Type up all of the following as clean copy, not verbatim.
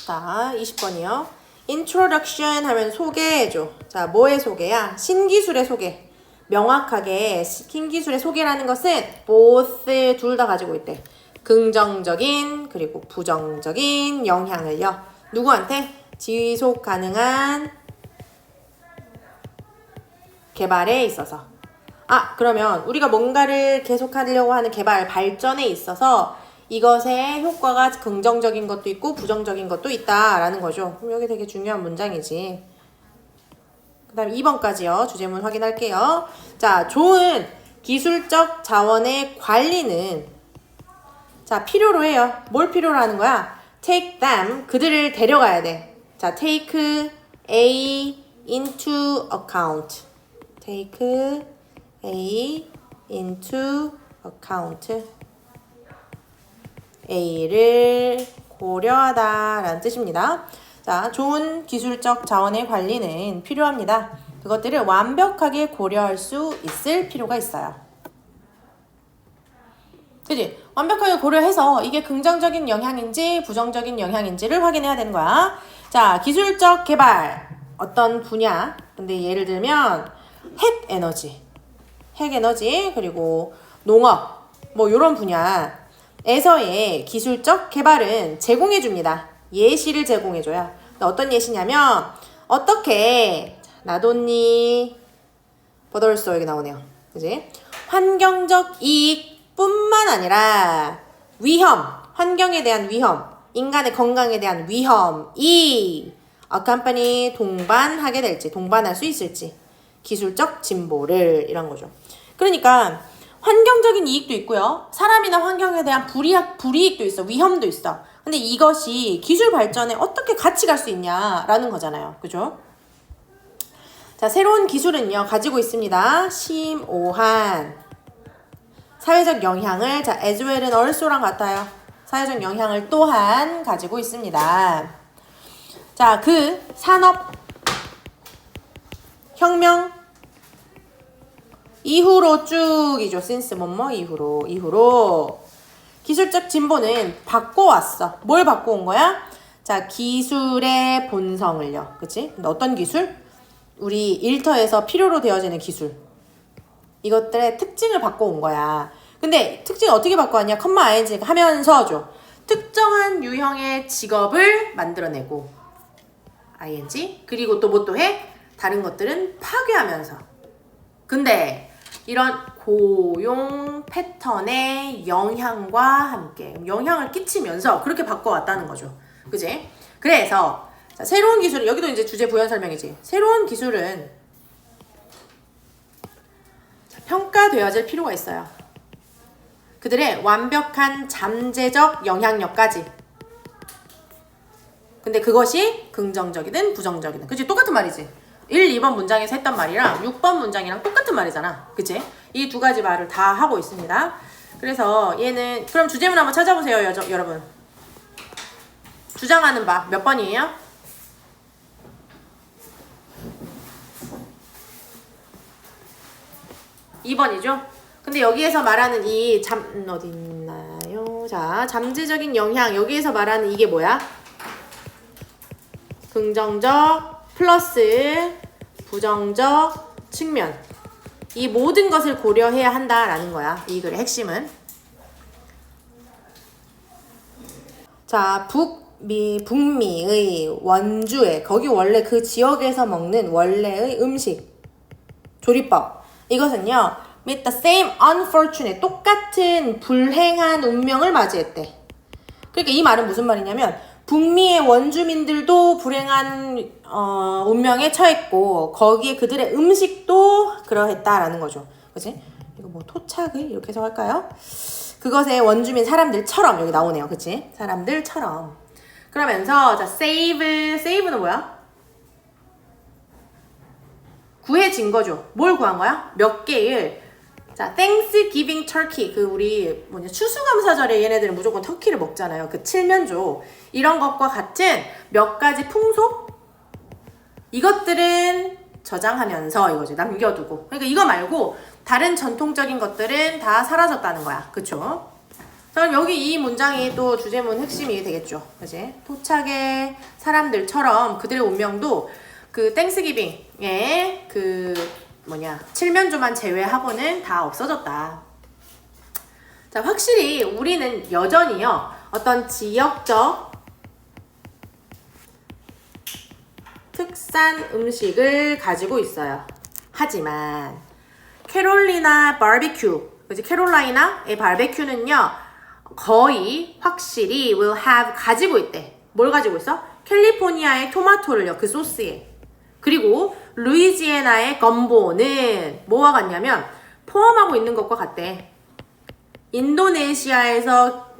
자, 20번이요. introduction 하면 소개해줘. 자, 뭐의 소개야? 신기술의 소개. 명확하게 신기술의 소개라는 것은 both 둘 다 가지고 있대. 긍정적인 그리고 부정적인 영향을요. 누구한테? 지속 가능한 개발에 있어서. 그러면 우리가 뭔가를 계속하려고 하는 개발, 발전에 있어서 이것의 효과가 긍정적인 것도 있고 부정적인 것도 있다라는 거죠. 그럼 여기 되게 중요한 문장이지. 그 다음 2번까지요. 주제문 확인할게요. 자, 좋은 기술적 자원의 관리는 자, 필요로 해요. 뭘 필요로 하는 거야? take them, 그들을 데려가야 돼. 자, take A into account. take A into account. A를 고려하다 라는 뜻입니다. 자, 좋은 기술적 자원의 관리는 필요합니다. 그것들을 완벽하게 고려할 수 있을 필요가 있어요. 그치? 완벽하게 고려해서 이게 긍정적인 영향인지 부정적인 영향인지를 확인해야 되는 거야. 자, 기술적 개발 어떤 분야? 근데 예를 들면 핵에너지 그리고 농업 뭐 이런 분야에서의 기술적 개발은 제공해줍니다. 예시를 제공해줘요. 어떤 예시냐면 어떻게 나돈니 버덜써 여기 나오네요. 그지? 환경적 이익뿐만 아니라 위험, 환경에 대한 위험, 인간의 건강에 대한 위험이 a company 동반하게 될지, 동반할 수 있을지, 기술적 진보를 이런 거죠. 그러니까 환경적인 이익도 있고요. 사람이나 환경에 대한 불이익도 있어. 위험도 있어. 근데 이것이 기술 발전에 어떻게 같이 갈 수 있냐라는 거잖아요. 그죠? 자, 새로운 기술은요. 가지고 있습니다. 심오한 사회적 영향을 자, as well은 also랑 같아요. 사회적 영향을 또한 가지고 있습니다. 자, 그 산업 혁명 이후로 쭉이죠. since 뭐뭐 이후로 기술적 진보는 바꿔왔어. 뭘 바꿔온 거야? 자, 기술의 본성을요. 그치? 근데 어떤 기술? 우리 일터에서 필요로 되어지는 기술. 이것들의 특징을 바꿔온 거야. 근데 특징을 어떻게 바꿔왔냐? ing 하면서죠. 특정한 유형의 직업을 만들어내고 ing 그리고 또 뭐 또 해? 다른 것들은 파괴하면서. 근데 이런 고용 패턴의 영향과 함께 영향을 끼치면서 그렇게 바꿔왔다는 거죠. 그지? 그래서 자, 새로운 기술은 여기도 이제 주제 부연 설명이지. 새로운 기술은 평가되어질 필요가 있어요. 그들의 완벽한 잠재적 영향력까지. 근데 그것이 긍정적이든 부정적이든. 그치? 똑같은 말이지. 1, 2번 문장에서 했던 말이랑 6번 문장이랑 똑같은 말이잖아. 그치? 이 두 가지 말을 다 하고 있습니다. 그래서 얘는 그럼 주제문 한번 찾아보세요. 여러분. 주장하는 바 몇 번이에요? 2번이죠? 근데 여기에서 말하는 이 어디 있나요? 자, 잠재적인 영향. 여기에서 말하는 이게 뭐야? 긍정적 플러스 부정적 측면. 이 모든 것을 고려해야 한다라는 거야. 이 글의 핵심은. 자, 북미의 원주의 거기 원래 그 지역에서 먹는 원래의 음식 조리법. 이것은요. With the same unfortunate 똑같은 불행한 운명을 맞이했대. 그러니까 이 말은 무슨 말이냐면 북미의 원주민들도 불행한 운명에 처했고 거기에 그들의 음식도 그러했다라는 거죠. 그치? 이거 뭐 토착의 이렇게 해석할까요? 그것의 원주민 사람들처럼 여기 나오네요. 그치? 사람들처럼. 그러면서 자, save는 뭐야? 구해진 거죠. 뭘 구한 거야? 몇 개의 자, Thanksgiving turkey. 그 우리 추수감사절에 얘네들은 무조건 터키를 먹잖아요. 그 칠면조. 이런 것과 같은 몇 가지 풍속? 이것들은 저장하면서 이거지. 남겨두고. 그러니까 이거 말고 다른 전통적인 것들은 다 사라졌다는 거야. 그쵸? 그럼 여기 이 문장이 또 주제문 핵심이 되겠죠. 그지? 토착의 사람들처럼 그들의 운명도 그 땡스기빙의 그 칠면조만 제외하고는 다 없어졌다. 자, 확실히 우리는 여전히요, 어떤 지역적 특산 음식을 가지고 있어요. 하지만 캐롤리나 바비큐, 그치? 캐롤라이나의 바비큐는요, 거의 확실히 will have 가지고 있대. 뭘 가지고 있어? 캘리포니아의 토마토를요, 그 소스에. 그리고 루이지애나의 건보는 뭐와 같냐면 포함하고 있는 것과 같대. 인도네시아에서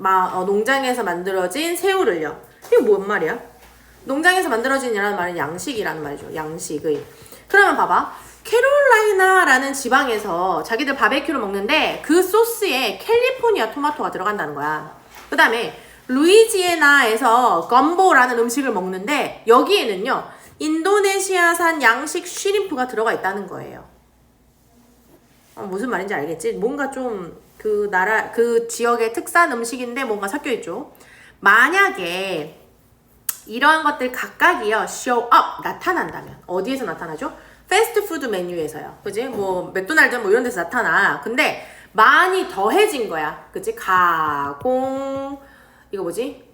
농장에서 만들어진 새우를요. 이게 뭔 말이야? 농장에서 만들어진이라는 말은 양식이라는 말이죠. 양식의. 그러면 봐봐. 캐롤라이나라는 지방에서 자기들 바베큐를 먹는데 그 소스에 캘리포니아 토마토가 들어간다는 거야. 그 다음에 루이지애나에서 건보라는 음식을 먹는데 여기에는요, 인도네시아산 양식 쉬림프가 들어가 있다는 거예요. 무슨 말인지 알겠지? 뭔가 좀 그 나라, 그 지역의 특산 음식인데 뭔가 섞여 있죠. 만약에 이러한 것들 각각이요, show up, 나타난다면 어디에서 나타나죠? 패스트푸드 메뉴에서요. 그지? 뭐 맥도날드 뭐 이런 데서 나타나. 근데 많이 더해진 거야. 그지? 가공, 이거 뭐지?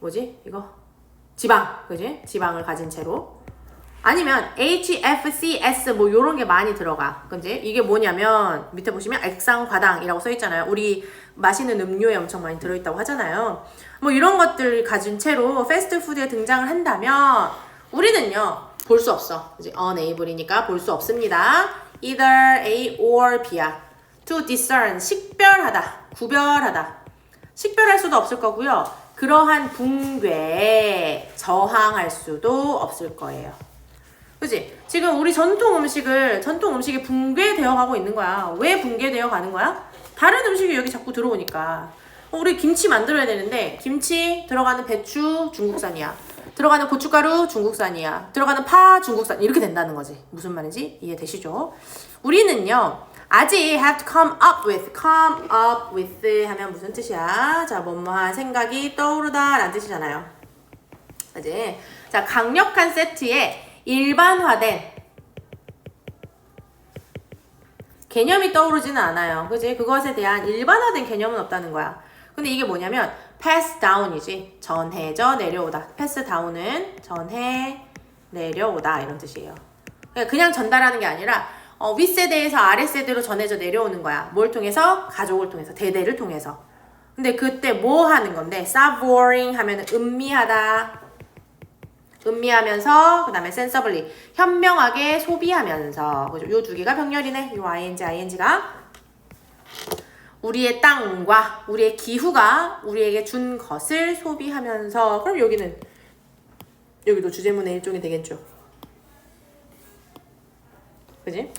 이거 지방. 그지? 지방을 가진 채로. 아니면 HFCS 뭐 요런 게 많이 들어가. 그지? 이게 뭐냐면 밑에 보시면 액상과당이라고 써 있잖아요. 우리 마시는 음료에 엄청 많이 들어있다고 하잖아요. 뭐 이런 것들 가진 채로 패스트푸드에 등장을 한다면 우리는요, 볼 수 없어. 이제 unable이니까 볼 수 없습니다. either A or B야. to discern, 식별하다, 구별하다. 식별할 수도 없을 거고요. 그러한 붕괴에 저항할 수도 없을 거예요. 그치? 지금 우리 전통 음식이 붕괴되어 가고 있는 거야. 왜 붕괴되어 가는 거야? 다른 음식이 여기 자꾸 들어오니까. 우리 김치 만들어야 되는데 김치 들어가는 배추 중국산이야. 들어가는 고춧가루 중국산이야. 들어가는 파 중국산. 이렇게 된다는 거지. 무슨 말인지 이해되시죠? 우리는요, 아직 have to come up with 하면 무슨 뜻이야? 자, 뭐뭐한 생각이 떠오르다 라는 뜻이잖아요. 그치? 자, 강력한 세트에 일반화된 개념이 떠오르지는 않아요. 그지? 그것에 대한 일반화된 개념은 없다는 거야. 근데 이게 뭐냐면 pass down이지. 전해져 내려오다. pass down은 전해 내려오다 이런 뜻이에요. 그냥 전달하는 게 아니라 윗세대에서 아랫세대로 전해져 내려오는 거야. 뭘 통해서? 가족을 통해서, 대대를 통해서. 근데 그때 뭐 하는 건데? savoring 하면은 음미하다. 음미하면서, 그 다음에 sensibly, 현명하게 소비하면서. 그죠? 요 두 개가 병렬이네. 요 ing가. 우리의 땅과 우리의 기후가 우리에게 준 것을 소비하면서. 그럼 여기도 주제문의 일종이 되겠죠. 그지?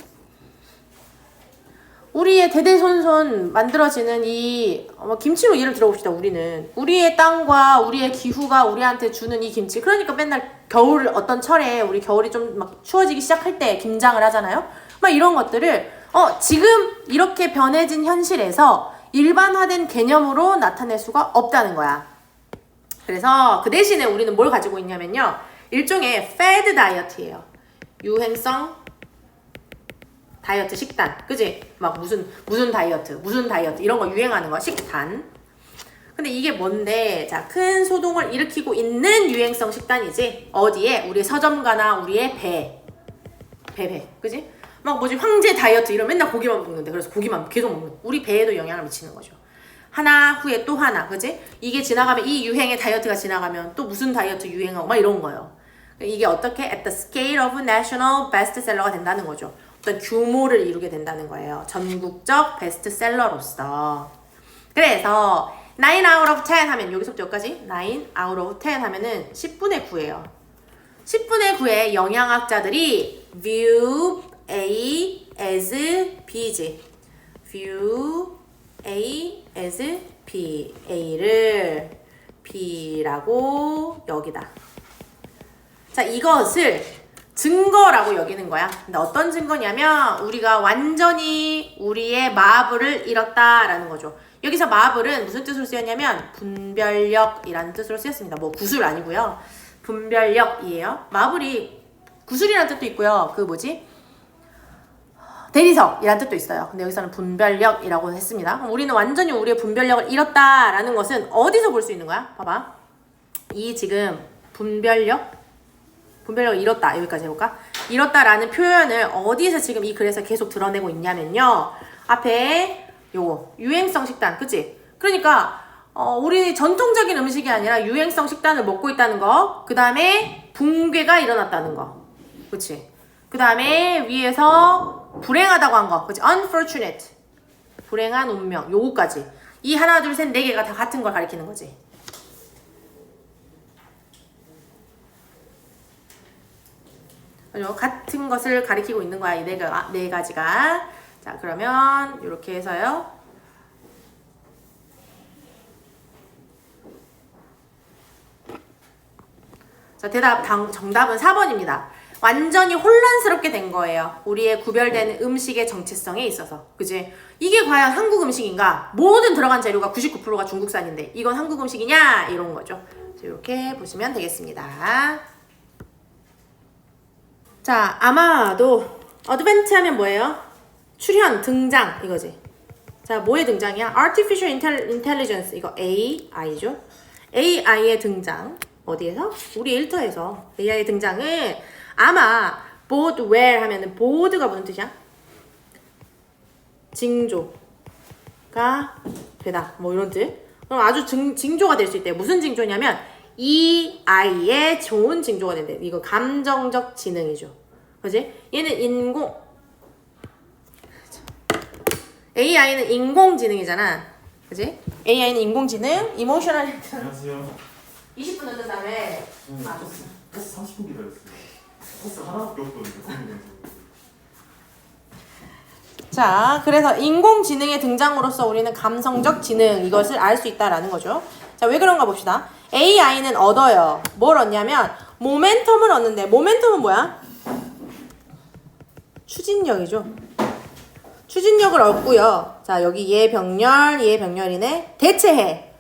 우리의 대대손손 만들어지는 이 김치로 예를 들어봅시다. 우리의 땅과 우리의 기후가 우리한테 주는 이 김치. 그러니까 맨날 겨울 어떤 철에 우리 겨울이 좀 막 추워지기 시작할 때 김장을 하잖아요. 막 이런 것들을 지금 이렇게 변해진 현실에서 일반화된 개념으로 나타낼 수가 없다는 거야. 그래서 그 대신에 우리는 뭘 가지고 있냐면요, 일종의 fad 다이어트예요. 유행성 다이어트 식단, 그지? 막 무슨 다이어트 이런 거 유행하는 거 식단. 근데 이게 뭔데? 자, 큰 소동을 일으키고 있는 유행성 식단이지. 어디에? 우리의 서점가나 우리의 배, 그지? 막 황제 다이어트 이러면 맨날 고기만 먹는데, 그래서 고기만 계속 먹는. 우리 배에도 영향을 미치는 거죠. 하나 후에 또 하나, 그지? 이게 지나가면 이 유행의 다이어트가 지나가면 또 무슨 다이어트 유행하고 막 이런 거예요. 이게 어떻게 at the scale of national bestseller가 된다는 거죠. 어떤 규모를 이루게 된다는 거예요. 전국적 베스트셀러로서. 그래서 9 out of 10 하면 여기서부터 여기까지 9 out of 10 하면은 10분의 9예요. 10분의 9의 영양학자들이 view A as B지. view A as B. A를 B라고 여기다. 자, 이것을 증거라고 여기는 거야. 근데 어떤 증거냐면 우리가 완전히 우리의 마블을 잃었다라는 거죠. 여기서 마블은 무슨 뜻으로 쓰였냐면 분별력이라는 뜻으로 쓰였습니다. 뭐 구술 아니고요. 분별력이에요. 마블이 구술이라는 뜻도 있고요. 그 뭐지? 대리석이라는 뜻도 있어요. 근데 여기서는 분별력이라고 했습니다. 그럼 우리는 완전히 우리의 분별력을 잃었다라는 것은 어디서 볼 수 있는 거야? 봐봐. 이 지금 분별력을 잃었다. 여기까지 해볼까? 잃었다라는 표현을 어디에서 지금 이 글에서 계속 드러내고 있냐면요. 앞에 요거 유행성 식단, 그치? 그러니까 우리 전통적인 음식이 아니라 유행성 식단을 먹고 있다는 거. 그 다음에 붕괴가 일어났다는 거. 그치? 그 다음에 위에서 불행하다고 한 거. 그치? unfortunate. 불행한 운명. 요거까지. 이 하나, 둘, 셋, 네 개가 다 같은 걸 가리키는 거지. 같은 것을 가리키고 있는 거야. 이 네 가지가. 자, 그러면 이렇게 해서요. 자, 정답은 4번입니다. 완전히 혼란스럽게 된 거예요. 우리의 구별되는 음식의 정체성에 있어서. 그지? 이게 과연 한국 음식인가? 모든 들어간 재료가 99%가 중국산인데 이건 한국 음식이냐? 이런 거죠. 이렇게 보시면 되겠습니다. 자, 아마도 어드벤트 하면 뭐예요? 출현, 등장 이거지. 자, 뭐의 등장이야? Artificial Intelligence 이거 AI죠. AI의 등장 어디에서? 우리 일터에서 AI의 등장은 아마 board where 하면은 보드가 무슨 뜻이야? 징조가 되다 뭐 이런 뜻. 그럼 아주 징조가 될 수 있대요. 무슨 징조냐면 이 아이의 좋은 징조가 된대. 이거 감정적 지능이죠. 그지? 얘는 AI는 인공지능이잖아. 그지? AI는 인공지능, 이모셔널 안녕하세요. 20분 늦는 다음에 버스 30분 기다렸어요. 버스 하나밖에 없거든요. 자, 그래서 인공지능의 등장으로써 우리는 감성적 지능 이것을 알 수 있다라는 거죠. 자, 왜 그런가 봅시다. AI는 얻어요. 뭘 얻냐면 모멘텀을 얻는데 모멘텀은 뭐야? 추진력이죠. 추진력을 얻고요. 자, 여기 얘 병렬이네. 대체해.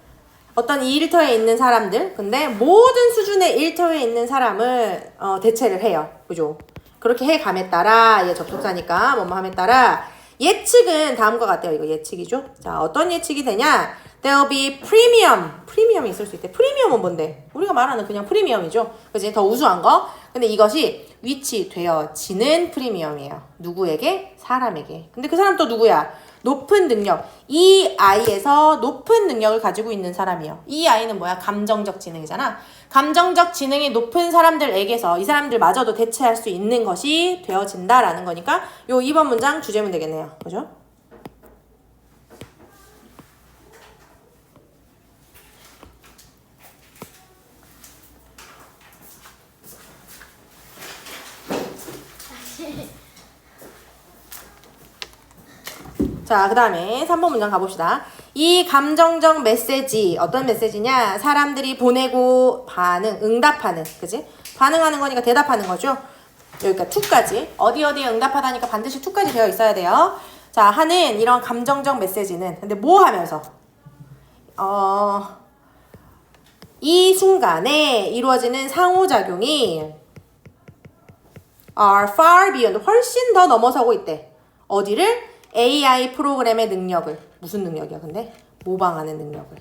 어떤 이 일터에 있는 사람들. 근데 모든 수준의 일터에 있는 사람을 대체를 해요. 그죠? 그렇게 해감에 따라 얘 접속사니까 뭐뭐 함에 따라 예측은 다음과 같아요. 이거 예측이죠. 자, 어떤 예측이 되냐? There'll be premium. 프리미엄이 있을 수 있대. 프리미엄은 뭔데? 우리가 말하는 그냥 프리미엄이죠. 그치? 더 우수한 거. 근데 이것이 위치되어지는 프리미엄이에요. 누구에게? 사람에게. 근데 그 사람 또 누구야? 높은 능력. 이 아이에서 높은 능력을 가지고 있는 사람이에요. 이 아이는 뭐야? 감정적 지능이잖아. 감정적 지능이 높은 사람들에게서 이 사람들마저도 대체할 수 있는 것이 되어진다라는 거니까 요 2번 문장 주제문 되겠네요. 그죠? 자, 그 다음에 3번 문장 가봅시다. 이 감정적 메시지, 어떤 메시지냐? 사람들이 보내고 응답하는, 그지? 반응하는 거니까 대답하는 거죠? 여기까지 2까지. 어디에 응답하다니까 반드시 2까지 되어 있어야 돼요. 자, 하는 이런 감정적 메시지는, 근데 뭐 하면서? 이 순간에 이루어지는 상호작용이 are far beyond, 훨씬 더 넘어서고 있대. 어디를? AI 프로그램의 능력을. 무슨 능력이야 근데? 모방하는 능력을.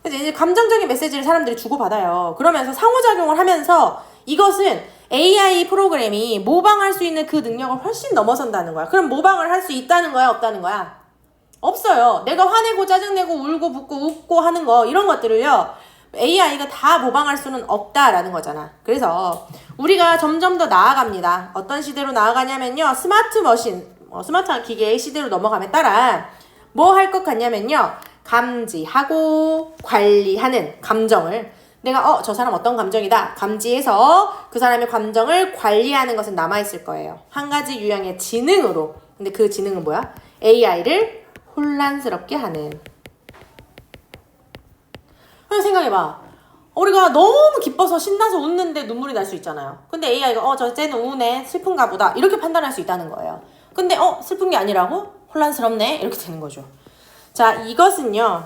그래서 이제 감정적인 메시지를 사람들이 주고받아요. 그러면서 상호작용을 하면서 이것은 AI 프로그램이 모방할 수 있는 그 능력을 훨씬 넘어선다는 거야. 그럼 모방을 할 수 있다는 거야? 없다는 거야? 없어요. 내가 화내고 짜증내고 울고 붓고 웃고 하는 거 이런 것들을요. AI가 다 모방할 수는 없다라는 거잖아. 그래서 우리가 점점 더 나아갑니다. 어떤 시대로 나아가냐면요. 스마트한 기계의 시대로 넘어감에 따라 뭐 할 것 같냐면요. 감지하고 관리하는 감정을 내가 저 사람 어떤 감정이다 감지해서 그 사람의 감정을 관리하는 것은 남아있을 거예요. 한 가지 유형의 지능으로. 근데 그 지능은 뭐야? AI를 혼란스럽게 하는. 그냥 생각해봐. 우리가 너무 기뻐서 신나서 웃는데 눈물이 날 수 있잖아요. 근데 AI가 쟤는 우네 슬픈가 보다 이렇게 판단할 수 있다는 거예요. 근데 슬픈 게 아니라고? 혼란스럽네 이렇게 되는 거죠. 자, 이것은요.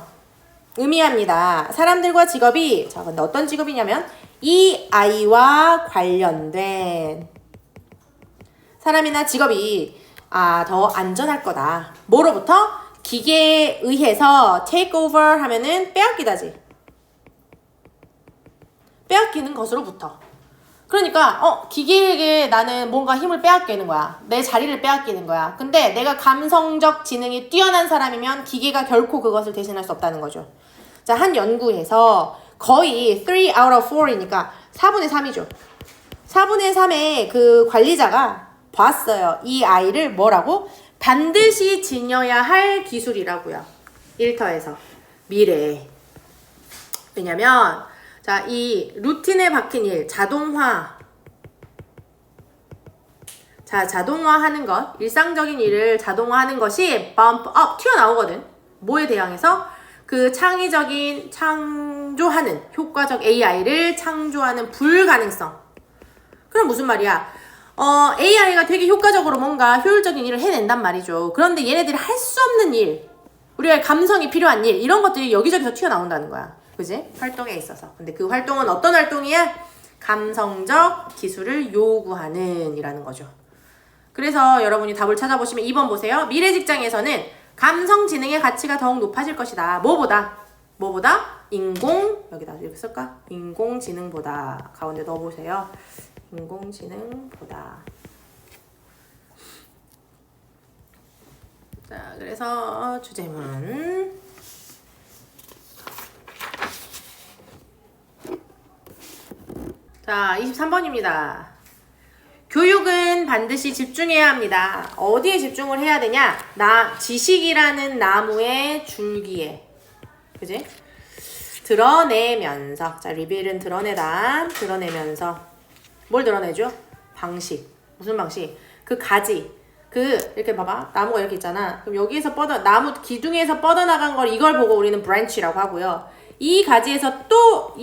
의미합니다. 사람들과 직업이, 자, 근데 어떤 직업이냐면 이 아이와 관련된 사람이나 직업이 더 안전할 거다. 뭐로부터? 기계에 의해서 take over 하면은 빼앗기다지. 빼앗기는 것으로부터. 그러니까 기계에게 나는 뭔가 힘을 빼앗기는 거야. 내 자리를 빼앗기는 거야. 근데 내가 감성적 지능이 뛰어난 사람이면 기계가 결코 그것을 대신할 수 없다는 거죠. 자, 한 연구에서 거의 3 out of 4이니까 4분의 3이죠. 4분의 3의 그 관리자가 봤어요. 이 아이를 뭐라고? 반드시 지녀야 할 기술이라고요. 일터에서. 미래에. 왜냐면 자, 이 루틴에 박힌 일, 자동화. 자, 자동화하는 것, 일상적인 일을 자동화하는 것이 bump up, 튀어나오거든. 뭐에 대항해서? 그 창의적인, 창조하는, 효과적 AI를 창조하는 불가능성. 그럼 무슨 말이야? AI가 되게 효과적으로 뭔가 효율적인 일을 해낸단 말이죠. 그런데 얘네들이 할 수 없는 일, 우리가 감성이 필요한 일, 이런 것들이 여기저기서 튀어나온다는 거야. 그지? 활동에 있어서. 근데 그 활동은 어떤 활동이야? 감성적 기술을 요구하는 이라는 거죠. 그래서 여러분이 답을 찾아보시면 2번 보세요. 미래 직장에서는 감성지능의 가치가 더욱 높아질 것이다. 뭐보다? 여기다 이렇게 쓸까? 인공지능보다. 가운데 넣어보세요. 인공지능보다. 자, 그래서 주제문. 자, 23번입니다. 교육은 반드시 집중해야 합니다. 어디에 집중을 해야 되냐? 지식이라는 나무의 줄기에. 그지? 드러내면서. 자, 리빌은 드러내다. 드러내면서. 뭘 드러내죠? 방식. 무슨 방식? 그 가지. 이렇게 봐봐. 나무가 이렇게 있잖아. 그럼 여기에서 나무 기둥에서 뻗어나간 걸 이걸 보고 우리는 브랜치라고 하고요. 이 가지에서 또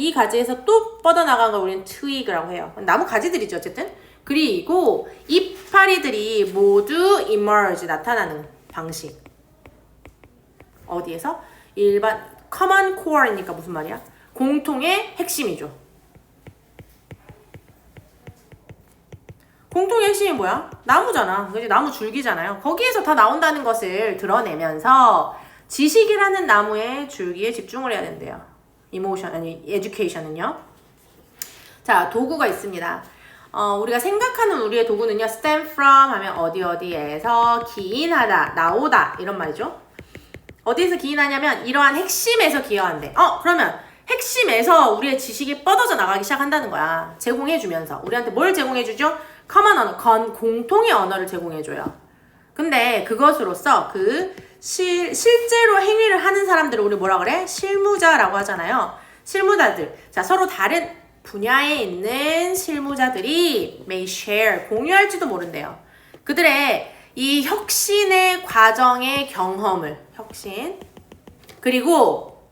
뻗어나간 걸 우리는 트위그라고 해요. 나무 가지들이죠, 어쨌든. 그리고 이파리들이 모두 emerge, 나타나는 방식. 어디에서? 일반 common core니까 무슨 말이야? 공통의 핵심이죠. 공통의 핵심이 뭐야? 나무잖아. 그지? 나무 줄기잖아요. 거기에서 다 나온다는 것을 드러내면서 지식이라는 나무의 줄기에 집중을 해야 된대요. education은요. 자, 도구가 있습니다. 우리가 생각하는 우리의 도구는요. stem from 하면 어디에서 기인하다, 나오다 이런 말이죠. 어디에서 기인하냐면 이러한 핵심에서 기여한대. 그러면 핵심에서 우리의 지식이 뻗어져 나가기 시작한다는 거야. 제공해주면서. 우리한테 뭘 제공해주죠? common 언어, 공통의 언어를 제공해줘요. 근데 그것으로서 실제로 행위를 하는 사람들을 우리 뭐라 그래? 실무자라고 하잖아요. 실무자들. 자, 서로 다른 분야에 있는 실무자들이 may share, 공유할지도 모른대요. 그들의 이 혁신의 과정의 경험을, 그리고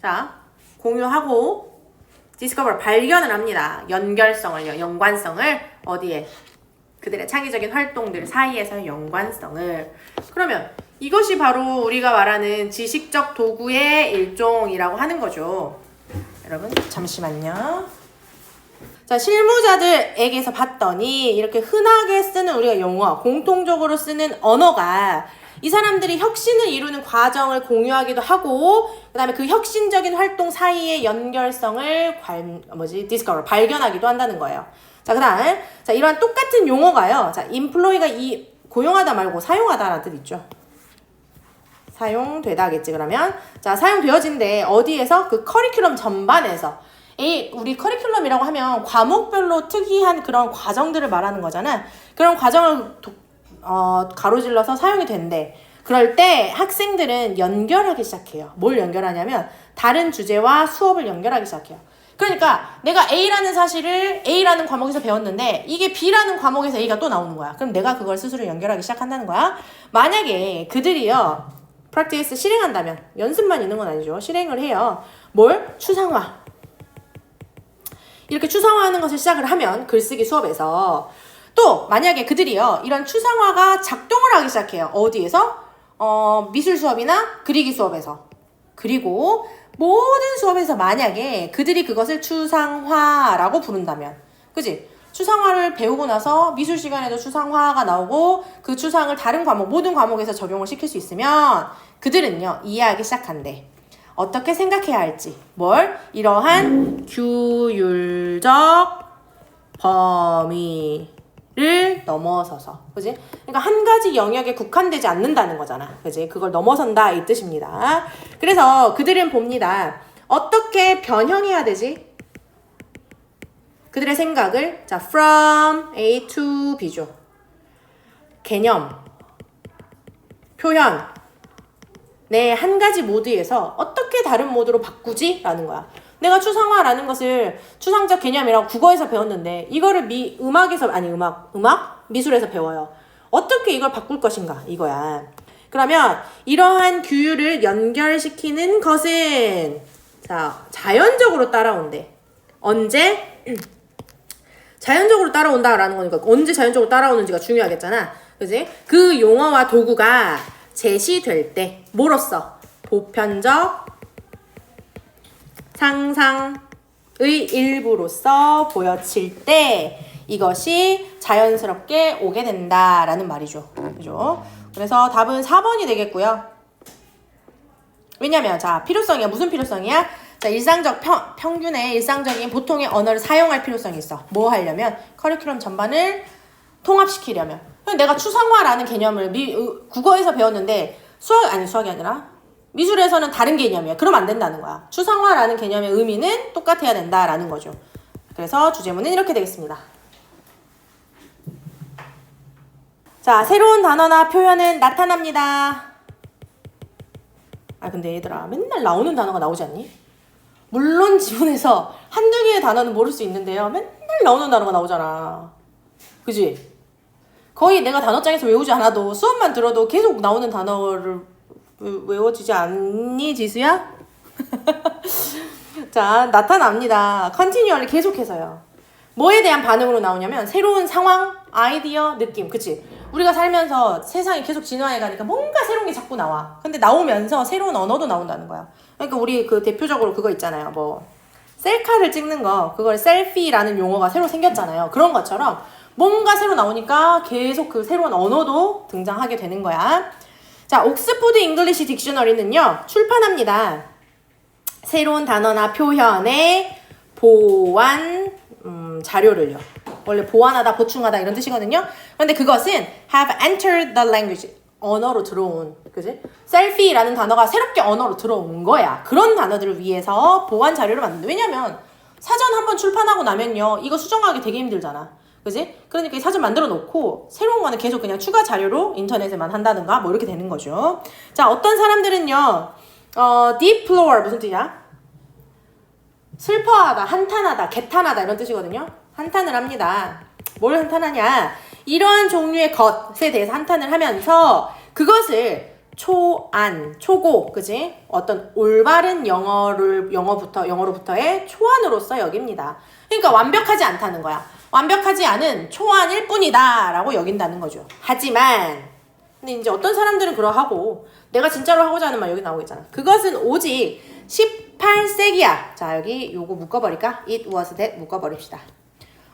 자, 공유하고 discover, 발견을 합니다. 연관성을 어디에? 그들의 창의적인 활동들 사이에서의 연관성을. 그러면 이것이 바로 우리가 말하는 지식적 도구의 일종이라고 하는 거죠. 여러분 잠시만요. 자, 실무자들에게서 봤더니 이렇게 흔하게 쓰는 우리가 용어, 공통적으로 쓰는 언어가 이 사람들이 혁신을 이루는 과정을 공유하기도 하고, 그 다음에 그 혁신적인 활동 사이의 연결성을 discover, 발견하기도 한다는 거예요. 자, 그 다음, 자, 이러한 똑같은 용어가요. 자, employ가 고용하다 말고 사용하다라는 뜻 있죠. 사용되다겠지, 그러면. 자, 사용되어진데, 어디에서? 그 커리큘럼 전반에서. 우리 커리큘럼이라고 하면 과목별로 특이한 그런 과정들을 말하는 거잖아. 그런 과정을 가로질러서 사용이 된대. 그럴 때 학생들은 연결하기 시작해요. 뭘 연결하냐면 다른 주제와 수업을 연결하기 시작해요. 그러니까 내가 A라는 사실을 A라는 과목에서 배웠는데 이게 B라는 과목에서 A가 또 나오는 거야. 그럼 내가 그걸 스스로 연결하기 시작한다는 거야. 만약에 그들이요, practice 실행한다면, 연습만 있는 건 아니죠. 실행을 해요. 뭘? 추상화. 이렇게 추상화하는 것을 시작을 하면 글쓰기 수업에서 또 만약에 그들이요, 이런 추상화가 작동을 하기 시작해요. 어디에서? 미술 수업이나 그리기 수업에서. 그리고 모든 수업에서 만약에 그들이 그것을 추상화라고 부른다면, 그지? 추상화를 배우고 나서 미술 시간에도 추상화가 나오고 그 추상을 다른 과목, 모든 과목에서 적용을 시킬 수 있으면 그들은요, 이해하기 시작한대. 어떻게 생각해야 할지. 뭘? 이러한 규율적 범위를 넘어서서. 그지? 그러니까 한 가지 영역에 국한되지 않는다는 거잖아. 그지? 그걸 넘어선다 이 뜻입니다. 그래서 그들은 봅니다. 어떻게 변형해야 되지? 그들의 생각을 자 from A to B죠. 개념, 표현 내 한 가지 모드에서 어떻게 다른 모드로 바꾸지? 라는 거야. 내가 추상화라는 것을 추상적 개념이라고 국어에서 배웠는데 이거를 음악? 미술에서 배워요. 어떻게 이걸 바꿀 것인가? 이거야. 그러면 이러한 규율을 연결시키는 것은 자 자연적으로 따라온대. 언제? 자연적으로 따라온다라는 거니까 언제 자연적으로 따라오는지가 중요하겠잖아. 그지? 그 용어와 도구가 제시될 때 뭐로써? 보편적 상상의 일부로서 보여질 때 이것이 자연스럽게 오게 된다라는 말이죠. 그죠? 그래서 답은 4번이 되겠고요. 왜냐면 자 필요성이야. 무슨 필요성이야? 자 일상적 평균의 일상적인 보통의 언어를 사용할 필요성이 있어. 뭐 하려면 커리큘럼 전반을 통합시키려면. 내가 추상화라는 개념을 국어에서 배웠는데 수학이 아니라 미술에서는 다른 개념이야. 그러면 안 된다는 거야. 추상화라는 개념의 의미는 똑같아야 된다라는 거죠. 그래서 주제문은 이렇게 되겠습니다. 자, 새로운 단어나 표현은 나타납니다. 아 근데 얘들아 맨날 나오는 단어가 나오지 않니? 물론 지문에서 한두 개의 단어는 모를 수 있는데요. 맨날 나오는 단어가 나오잖아. 그지? 거의 내가 단어장에서 외우지 않아도 수업만 들어도 계속 나오는 단어를 외워지지 않니, 지수야? 자, 나타납니다. 컨티뉴얼리 계속해서요. 뭐에 대한 반응으로 나오냐면 새로운 상황, 아이디어, 느낌. 그치? 우리가 살면서 세상이 계속 진화해 가니까 뭔가 새로운 게 자꾸 나와. 근데 나오면서 새로운 언어도 나온다는 거야. 그러니까 우리 그 대표적으로 그거 있잖아요. 뭐 셀카를 찍는 거, 그걸 셀피라는 용어가 새로 생겼잖아요. 그런 것처럼 뭔가 새로 나오니까 계속 그 새로운 언어도 등장하게 되는 거야. 자, 옥스포드 잉글리시 딕셔너리는요, 출판합니다. 새로운 단어나 표현의 보완 자료를요. 원래 보완하다, 보충하다 이런 뜻이거든요. 그런데 그것은 have entered the language. 언어로 들어온, 그지? 셀피라는 단어가 새롭게 언어로 들어온 거야. 그런 단어들을 위해서 보완 자료를 만든다. 왜냐면 사전 한번 출판하고 나면요, 이거 수정하기 되게 힘들잖아. 그지? 그러니까 이 사전 만들어 놓고 새로운 거는 계속 그냥 추가 자료로 인터넷에만 한다든가 뭐 이렇게 되는 거죠. 자, 어떤 사람들은요, deplore 무슨 뜻이야? 슬퍼하다, 한탄하다, 개탄하다 이런 뜻이거든요. 한탄을 합니다. 뭘 한탄하냐? 이러한 종류의 것에 대해서 한탄을 하면서 그것을 초고, 그지? 어떤 올바른 영어로부터의 초안으로서 여깁니다. 그러니까 완벽하지 않다는 거야. 완벽하지 않은 초안일 뿐이다 라고 여긴다는 거죠. 하지만 근데 이제 어떤 사람들은 그러하고 내가 진짜로 하고자 하는 말 여기 나오겠잖아. 그것은 오직 18세기야. 자, 여기 요거 묶어버릴까? It was that 묶어버립시다.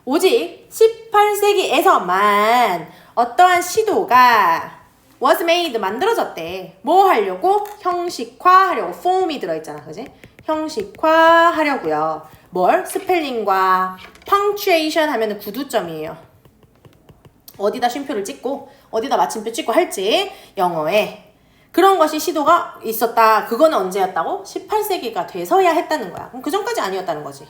오직 18세기에서만 어떠한 시도가 was made 만들어졌대. 뭐 하려고? 형식화하려고. form이 들어있잖아. 그지? 형식화하려고요. 뭘? 스펠링과 punctuation 하면은 구두점이에요. 어디다 쉼표를 찍고 어디다 마침표 찍고 할지 영어에 그런 것이 시도가 있었다. 그거는 언제였다고? 18세기가 돼서야 했다는 거야. 그럼 그 전까지 아니었다는 거지.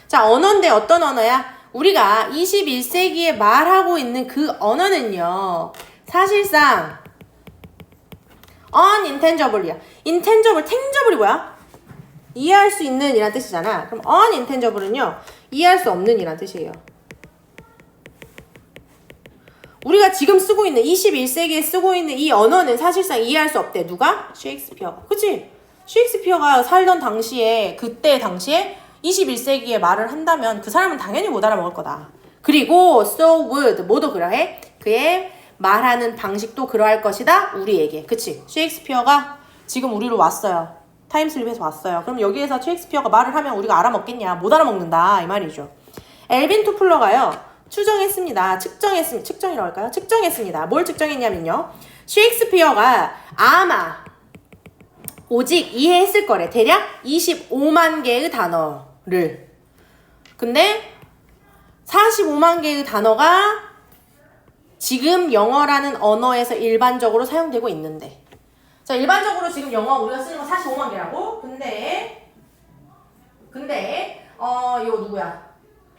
자, 언어인데 어떤 언어야? 우리가 21세기에 말하고 있는 그 언어는요, 사실상 unintangible이야. intangible, tangible이 뭐야? 이해할 수 있는 이란 뜻이잖아. 그럼 unintangible은요, 이해할 수 없는 이란 뜻이에요. 우리가 지금 쓰고 있는 21세기에 쓰고 있는 이 언어는 사실상 이해할 수 없대. 누가? 셰익스피어가. 그치? 셰익스피어가 살던 당시에, 그때 당시에 21세기에 말을 한다면 그 사람은 당연히 못 알아먹을 거다. 그리고 so would, 뭐도 그러해? 그의 말하는 방식도 그러할 것이다. 우리에게. 그치? 셰익스피어가 지금 우리로 왔어요. 타임슬립해서 왔어요. 그럼 여기에서 셰익스피어가 말을 하면 우리가 알아먹겠냐? 못 알아먹는다. 이 말이죠. 엘빈 토플러가요. 추정했습니다. 측정이라고 할까요? 측정했습니다. 뭘 측정했냐면요. 셰익스피어가 아마 오직 이해했을 거래. 대략 25만 개의 단어를. 근데 45만 개의 단어가 지금 영어라는 언어에서 일반적으로 사용되고 있는데. 자, 일반적으로 지금 영어 우리가 쓰는 거 45만 개라고? 이거 누구야?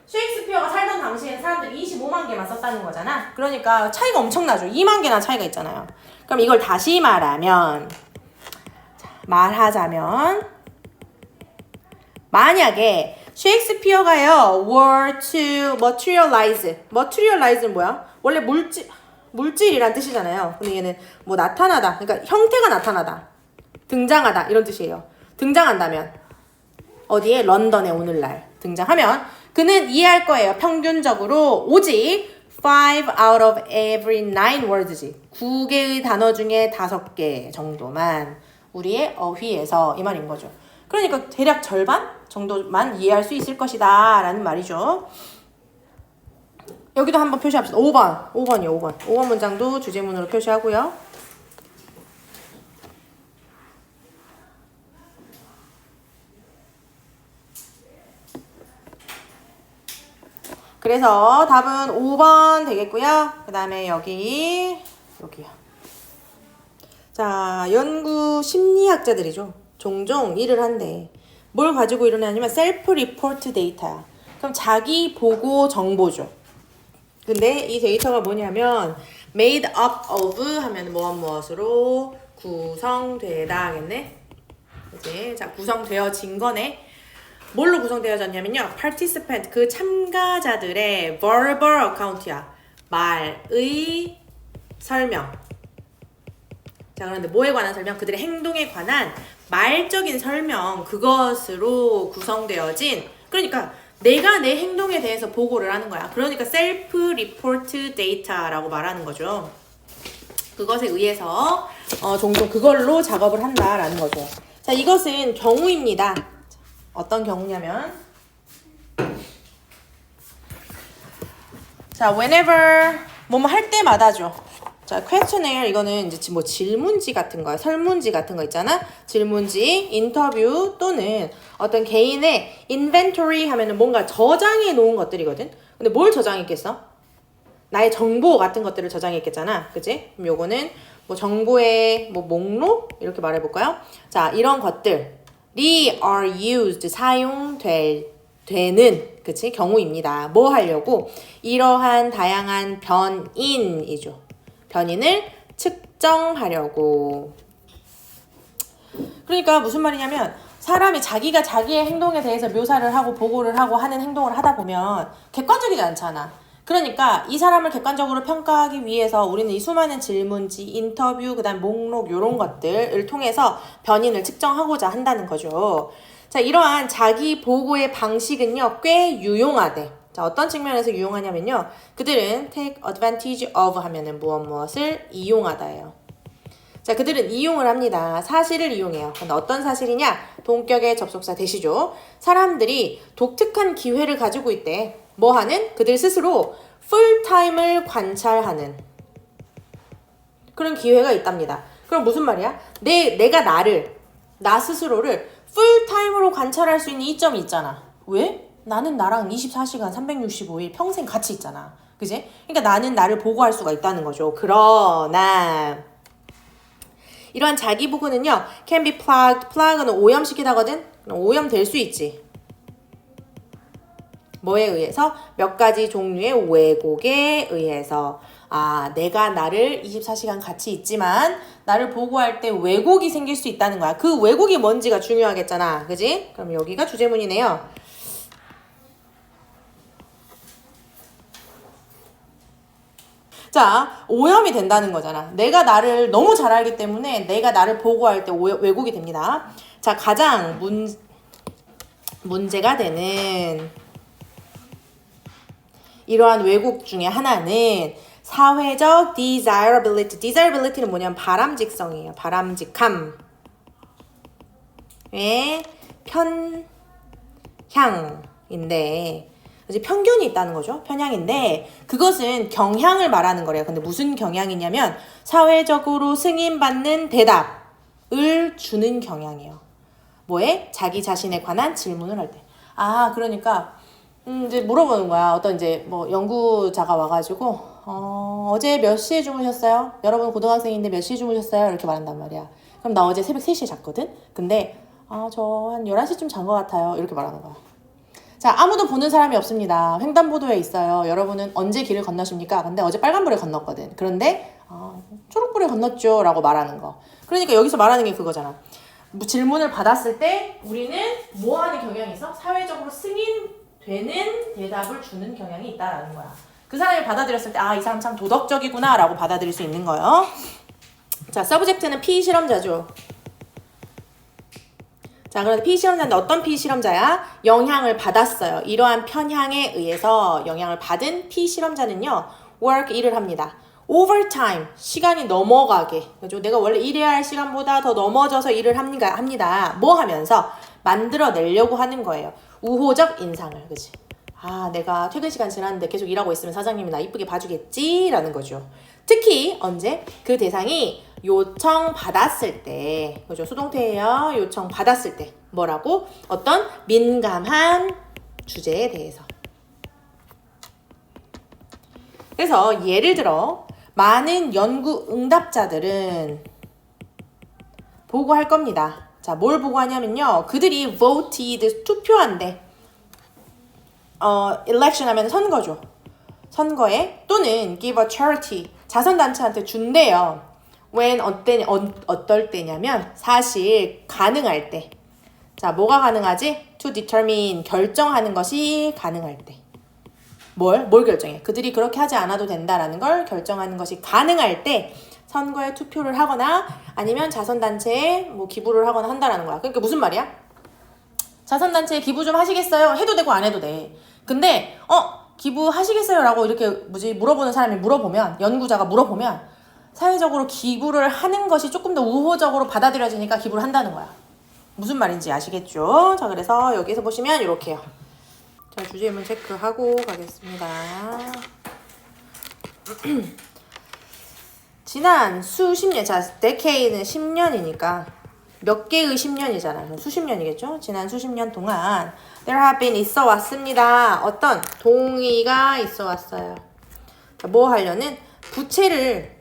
셰익스피어가 살던 당시엔 사람들이 25만 개만 썼다는 거잖아. 그러니까 차이가 엄청나죠. 2만 개나 차이가 있잖아요. 그럼 이걸 다시 말하자면 만약에 셰익스피어가요 were to materialize는 뭐야? 원래 물질이란 뜻이잖아요. 근데 얘는 뭐 나타나다, 그러니까 형태가 나타나다, 등장하다 이런 뜻이에요. 등장한다면 어디에? 런던에 오늘날 등장하면 그는 이해할 거예요. 평균적으로 오직 5 out of every 9 words 9개의 단어 중에 5개 정도만 우리의 어휘에서 이 말인 거죠. 그러니까 대략 절반 정도만 이해할 수 있을 것이다 라는 말이죠. 여기도 한번 표시합시다. 5번이요. 5번 문장도 주제문으로 표시하고요. 그래서 답은 5번 되겠고요. 그 다음에 여기요. 자, 연구 심리학자들이죠. 종종 일을 한대. 뭘 가지고 일어나냐면 셀프 리포트 데이터야. 그럼 자기 보고 정보죠. 근데 이 데이터가 뭐냐면 made up of 하면 무엇으로 구성되다 하겠네. 그치? 자, 구성되어진 거네. 뭘로 구성되어졌냐면요. participant 그 참가자들의 verbal account야. 말의 설명. 자, 그런데 뭐에 관한 설명? 그들의 행동에 관한 말적인 설명, 그것으로 구성되어진, 그러니까 내가 내 행동에 대해서 보고를 하는 거야. 그러니까 self report data라고 말하는 거죠. 그것에 의해서 종종 그걸로 작업을 한다라는 거죠. 자, 이것은 경우입니다. 어떤 경우냐면, 자, whenever 뭐뭐 할 때마다죠. 자, questionnaire 이거는 이제 뭐 질문지 같은 거야. 설문지 같은 거 있잖아. 질문지, 인터뷰 또는 어떤 개인의 inventory 하면은 뭔가 저장해 놓은 것들이거든. 근데 뭘 저장했겠어? 나의 정보 같은 것들을 저장했겠잖아. 그치? 그럼 요거는 뭐 정보의 뭐 목록 이렇게 말해 볼까요? 자, 이런 것들이 are used 사용되는 그치? 경우입니다. 뭐 하려고? 이러한 다양한 변인이죠. 변인을 측정하려고. 그러니까 무슨 말이냐면 사람이 자기가 자기의 행동에 대해서 묘사를 하고 보고를 하고 하는 행동을 하다 보면 객관적이지 않잖아. 그러니까 이 사람을 객관적으로 평가하기 위해서 우리는 이 수많은 질문지, 인터뷰, 그다음 목록 이런 것들을 통해서 변인을 측정하고자 한다는 거죠. 자, 이러한 자기 보고의 방식은요 꽤 유용하대. 자, 어떤 측면에서 유용하냐면요. 그들은 take advantage of 하면은 무엇을 이용하다예요. 자, 그들은 이용을 합니다. 사실을 이용해요. 근데 어떤 사실이냐? 동격의 접속사 대시죠. 사람들이 독특한 기회를 가지고 있대. 뭐 하는? 그들 스스로 풀타임을 관찰하는 그런 기회가 있답니다. 그럼 무슨 말이야? 내가 나 스스로를 풀타임으로 관찰할 수 있는 이점이 있잖아. 왜? 나는 나랑 24시간 365일 평생 같이 있잖아. 그지? 그러니까 나는 나를 보고할 수가 있다는 거죠. 그러나 이러한 자기 보고는요. can be plugged. plug는 오염시키다거든. 오염될 수 있지. 뭐에 의해서? 몇 가지 종류의 왜곡에 의해서. 아, 내가 나를 24시간 같이 있지만 나를 보고할 때 왜곡이 생길 수 있다는 거야. 그 왜곡이 뭔지가 중요하겠잖아. 그지? 그럼 여기가 주제문이네요. 자, 오염이 된다는 거잖아. 내가 나를 너무 잘 알기 때문에 내가 나를 보고할 때 왜곡이 됩니다. 자, 가장 문제가 되는 이러한 왜곡 중에 하나는 사회적 desirability. desirability는 뭐냐면 바람직성이에요. 바람직함. 의 편향인데 이제 편견이 있다는 거죠. 편향인데 그것은 경향을 말하는 거래요. 근데 무슨 경향이냐면 사회적으로 승인받는 대답을 주는 경향이에요. 뭐에? 자기 자신에 관한 질문을 할 때. 아, 그러니까 이제 물어보는 거야. 어떤 이제 뭐 연구자가 와가지고 어제 몇 시에 주무셨어요? 여러분 고등학생인데 몇 시에 주무셨어요? 이렇게 말한단 말이야. 그럼 나 어제 새벽 3시에 잤거든? 근데 저 한 11시쯤 잔 것 같아요. 이렇게 말하는 거야. 자, 아무도 보는 사람이 없습니다. 횡단보도에 있어요. 여러분은 언제 길을 건너십니까? 근데 어제 빨간불에 건넜거든. 그런데 초록불에 건넜죠. 라고 말하는 거. 그러니까 여기서 말하는 게 그거잖아. 질문을 받았을 때 우리는 뭐 하는 경향이 있어? 사회적으로 승인되는 대답을 주는 경향이 있다라는 거야. 그 사람이 받아들였을 때 이 사람 참 도덕적이구나 라고 받아들일 수 있는 거예요. 자, 서브젝트는 피실험자죠. 자, 그런데 피실험자인데 어떤 피실험자야? 영향을 받았어요. 이러한 편향에 의해서 영향을 받은 피실험자는요. work, 일을 합니다. overtime, 시간이 넘어가게. 그죠? 내가 원래 일해야 할 시간보다 더 넘어져서 일을 합니다. 뭐 하면서? 만들어내려고 하는 거예요. 우호적 인상을. 그치? 내가 퇴근 시간 지났는데 계속 일하고 있으면 사장님이 나 이쁘게 봐주겠지? 라는 거죠. 특히 언제? 그 대상이 요청받았을 때, 그죠? 수동태예요. 요청받았을 때. 뭐라고? 어떤 민감한 주제에 대해서. 그래서 예를 들어 많은 연구 응답자들은 보고할 겁니다. 자, 뭘 보고하냐면요. 그들이 voted, 투표한대. election 하면 선거죠. 선거에 또는 give a charity, 자선단체한테 준대요. when, 어떨 때냐면 사실 가능할 때. 자, 뭐가 가능하지? to determine, 결정하는 것이 가능할 때. 뭘 결정해? 그들이 그렇게 하지 않아도 된다라는 걸 결정하는 것이 가능할 때 선거에 투표를 하거나 아니면 자선단체에 뭐 기부를 하거나 한다라는 거야. 그러니까 무슨 말이야? 자선단체에 기부 좀 하시겠어요? 해도 되고 안 해도 돼. 근데 기부하시겠어요? 라고 이렇게 물어보는 사람이 물어보면, 연구자가 물어보면 사회적으로 기부를 하는 것이 조금 더 우호적으로 받아들여지니까 기부를 한다는 거야. 무슨 말인지 아시겠죠? 자, 그래서 여기서 보시면 이렇게요. 자, 주제문 체크하고 가겠습니다. 지난 수십 년, 자, decade는 10년이니까 몇 개의 10년이잖아요. 수십 년이겠죠? 지난 수십 년 동안 there have been 있어 왔습니다. 어떤 동의가 있어 왔어요. 자, 뭐 하려는?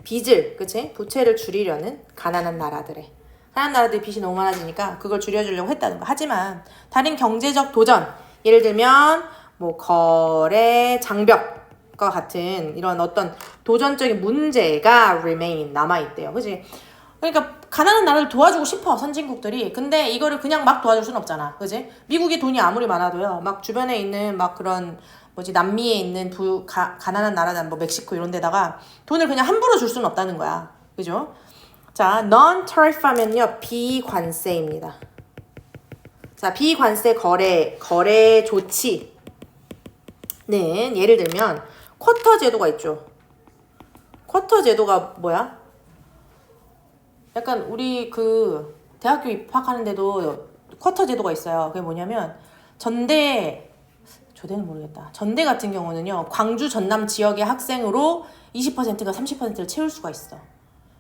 빚을, 그치? 부채를 줄이려는 가난한 나라들의. 가난한 나라들이 빚이 너무 많아지니까 그걸 줄여주려고 했다는 거. 하지만 다른 경제적 도전, 예를 들면 뭐 거래 장벽과 같은 이런 어떤 도전적인 문제가 remain, 남아있대요. 그치? 그러니까 가난한 나라를 도와주고 싶어, 선진국들이. 근데 이거를 그냥 막 도와줄 수는 없잖아. 그지? 미국이 돈이 아무리 많아도요. 막 주변에 있는 막 그런 남미에 있는 가난한 나라나 뭐 멕시코 이런 데다가 돈을 그냥 함부로 줄 수는 없다는 거야. 그죠? 자, non-tariff 하면요. 비관세입니다. 자, 비관세 거래 조치는 예를 들면 쿼터 제도가 있죠. 쿼터 제도가 뭐야? 약간 우리 그 대학교 입학하는데도 쿼터 제도가 있어요. 그게 뭐냐면 조대는 모르겠다. 전대 같은 경우는요. 광주 전남 지역의 학생으로 20%가 30%를 채울 수가 있어.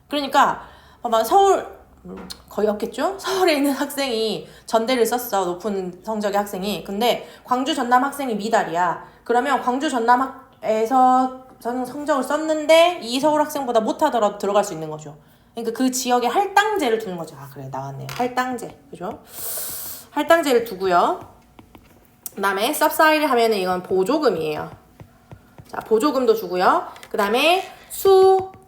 그러니까 봐봐, 서울 거의 없겠죠? 서울에 있는 학생이 전대를 썼어. 높은 성적의 학생이. 근데 광주 전남 학생이 미달이야. 그러면 광주 전남에서 저는 성적을 썼는데 이 서울 학생보다 못하더라도 들어갈 수 있는 거죠. 그러니까 그 지역에 할당제를 두는 거죠. 그래, 나왔네요. 할당제. 그죠? 할당제를 두고요. 그 다음에 subsidy 하면은 이건 보조금이에요. 자, 보조금도 주고요. 그 다음에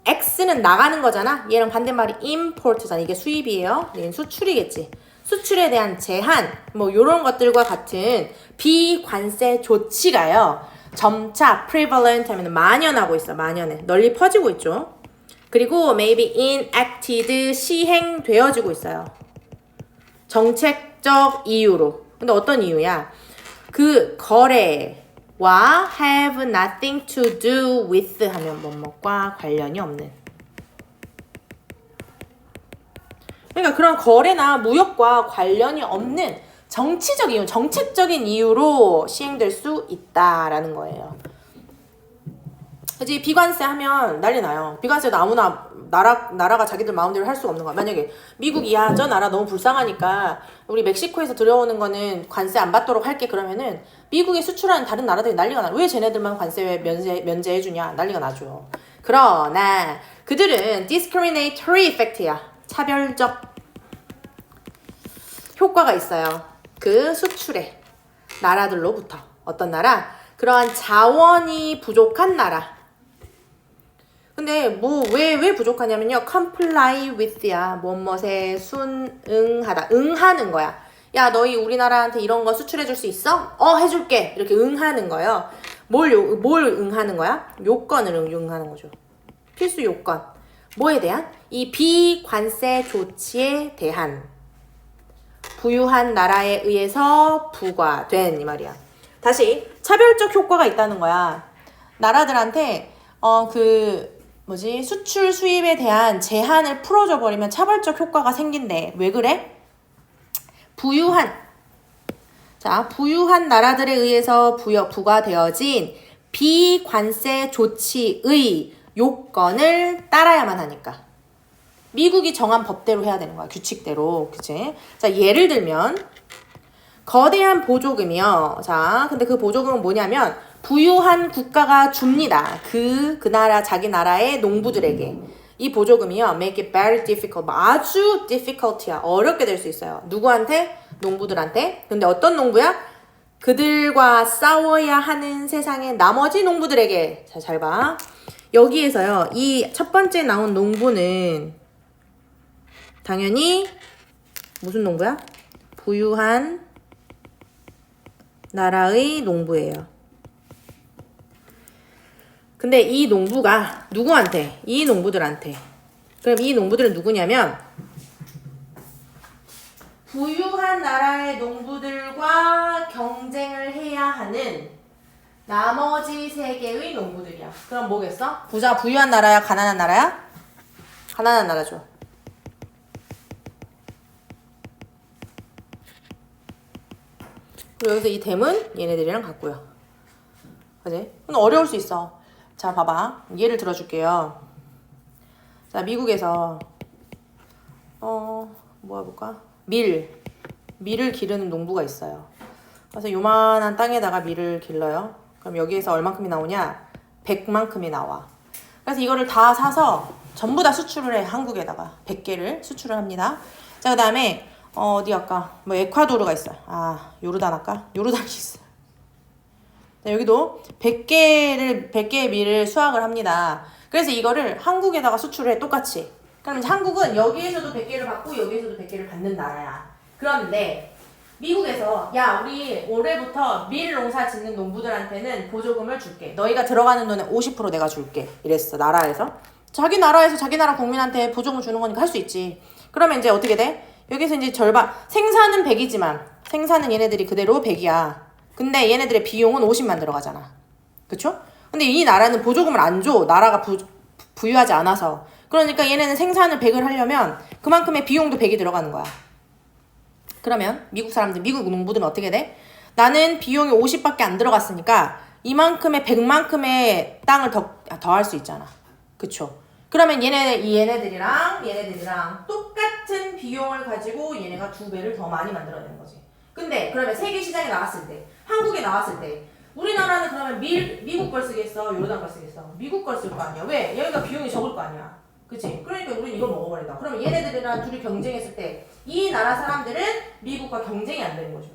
X는 나가는 거잖아. 얘랑 반대말이 import잖아. 이게 수입이에요. 얘는 수출이겠지. 수출에 대한 제한, 뭐 요런 것들과 같은 비관세 조치가요. 점차 prevalent 하면 만연하고 있어. 만연해. 널리 퍼지고 있죠. 그리고 maybe enacted, 시행되어지고 있어요. 정책적 이유로. 근데 어떤 이유야? 그 거래, 와 have nothing to do with 하면 뭐뭐과 관련이 없는. 그러니까 그런 거래나 무역과 관련이 없는 정치적 이유, 정책적인 이유로 시행될 수 있다라는 거예요. 그치? 비관세 하면 난리 나요. 비관세도 아무나 나라가 자기들 마음대로 할 수가 없는 거야. 만약에 미국이 야, 저 나라 너무 불쌍하니까 우리 멕시코에서 들어오는 거는 관세 안 받도록 할게 그러면은 미국에 수출하는 다른 나라들이 난리가 나. 왜 쟤네들만 관세 면제해주냐? 난리가 나죠. 그러나 그들은 discriminatory effect야. 차별적 효과가 있어요. 그 수출에 나라들로부터. 어떤 나라? 그러한 자원이 부족한 나라. 근데 뭐 왜 부족하냐면요. comply with야. 뭐뭐에 순응하다. 응하는 거야. 야, 너희 우리나라한테 이런 거 수출해 줄 수 있어? 해줄게. 이렇게 응하는 거예요. 뭘 응하는 거야? 요건을 응하는 거죠. 필수 요건. 뭐에 대한? 이 비관세 조치에 대한 부유한 나라에 의해서 부과된 이 말이야. 다시 차별적 효과가 있다는 거야. 나라들한테 수출 수입에 대한 제한을 풀어줘 버리면 차별적 효과가 생긴대. 왜 그래? 부유한 나라들에 의해서 부과되어진 비관세 조치의 요건을 따라야만 하니까. 미국이 정한 법대로 해야 되는 거야. 규칙대로. 그치? 자, 예를 들면 거대한 보조금이요. 자, 근데 그 보조금은 뭐냐면 부유한 국가가 줍니다. 그 나라, 자기 나라의 농부들에게. 이 보조금이요. make it very difficult. 아주 difficult야. 어렵게 될 수 있어요. 누구한테? 농부들한테. 근데 어떤 농부야? 그들과 싸워야 하는 세상의 나머지 농부들에게. 자, 잘 봐. 여기에서요. 이 첫 번째 나온 농부는 당연히 무슨 농부야? 부유한 나라의 농부예요. 근데 이 농부가 누구한테? 이 농부들한테. 그럼 이 농부들은 누구냐면 부유한 나라의 농부들과 경쟁을 해야 하는 나머지 세계의 농부들이야. 그럼 뭐겠어? 부유한 나라야? 가난한 나라야? 가난한 나라죠. 그리고 여기서 이 댐은 얘네들이랑 같고요. 그지? 근데 어려울 수 있어. 자, 봐봐. 예를 들어줄게요. 자, 미국에서 뭐 해볼까? 밀을 기르는 농부가 있어요. 그래서 요만한 땅에다가 밀을 길러요. 그럼 여기에서 얼만큼이 나오냐? 100만큼이 나와. 그래서 이거를 다 사서 전부 다 수출을 해. 한국에다가 100개를 수출을 합니다. 자, 그 다음에 어디 할까? 뭐 에콰도르가 있어요. 요르단 할까? 요르단이 있어요. 자, 여기도 100개의 밀을 수확을 합니다. 그래서 이거를 한국에다가 수출을 해. 똑같이. 그럼 한국은 여기에서도 100개를 받고 여기에서도 100개를 받는 나라야. 그런데 미국에서 야, 우리 올해부터 밀 농사 짓는 농부들한테는 보조금을 줄게. 너희가 들어가는 돈의 50% 내가 줄게. 이랬어. 나라에서. 자기 나라에서 자기 나라 국민한테 보조금 주는 거니까 할 수 있지. 그러면 이제 어떻게 돼? 여기서 이제 절반. 생산은 100이지만 생산은 얘네들이 그대로 100이야. 근데 얘네들의 비용은 50만 들어가잖아. 그쵸? 근데 이 나라는 보조금을 안 줘. 나라가 부유하지 않아서. 그러니까 얘네는 생산을 100을 하려면 그만큼의 비용도 100이 들어가는 거야. 그러면 미국 농부들은 어떻게 돼? 나는 비용이 50밖에 안 들어갔으니까 이만큼의 100만큼의 땅을 더 할 수 있잖아. 그쵸? 그러면 얘네들이랑 똑같은 비용을 가지고 얘네가 2배를 더 많이 만들어내는 거지. 근데 그러면 세계 시장에 나갔을 때, 한국에 나왔을 때 우리나라는 그러면 미국 걸 쓰겠어? 요르단 걸 쓰겠어? 미국 걸 쓸 거 아니야. 왜? 여기가 비용이 적을 거 아니야. 그치? 그러니까 우리는 이걸 먹어버린다. 그러면 얘네들이랑 둘이 경쟁했을 때 이 나라 사람들은 미국과 경쟁이 안 되는 거죠.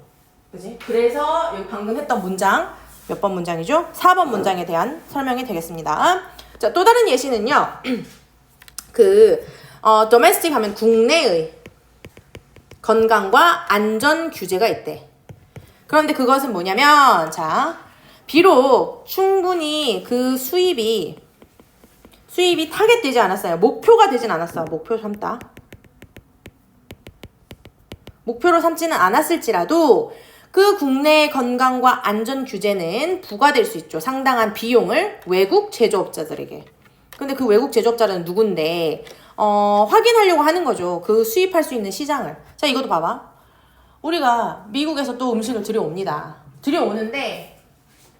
그치? 그래서 여기 방금 했던 문장, 몇 번 문장이죠? 4번 문장에 대한 설명이 되겠습니다. 자, 또 다른 예시는요. domestic 하면 국내의 건강과 안전 규제가 있대. 그런데 그것은 뭐냐면, 자, 비록 충분히 그 수입이 타겟되지 않았어요. 목표가 되진 않았어. 목표로 삼지는 않았을지라도 그 국내의 건강과 안전 규제는 부과될 수 있죠. 상당한 비용을 외국 제조업자들에게. 근데 그 외국 제조업자는 누군데 확인하려고 하는 거죠. 그 수입할 수 있는 시장을. 자, 이것도 봐봐. 우리가 미국에서 또 음식을 들여옵니다. 들여오는데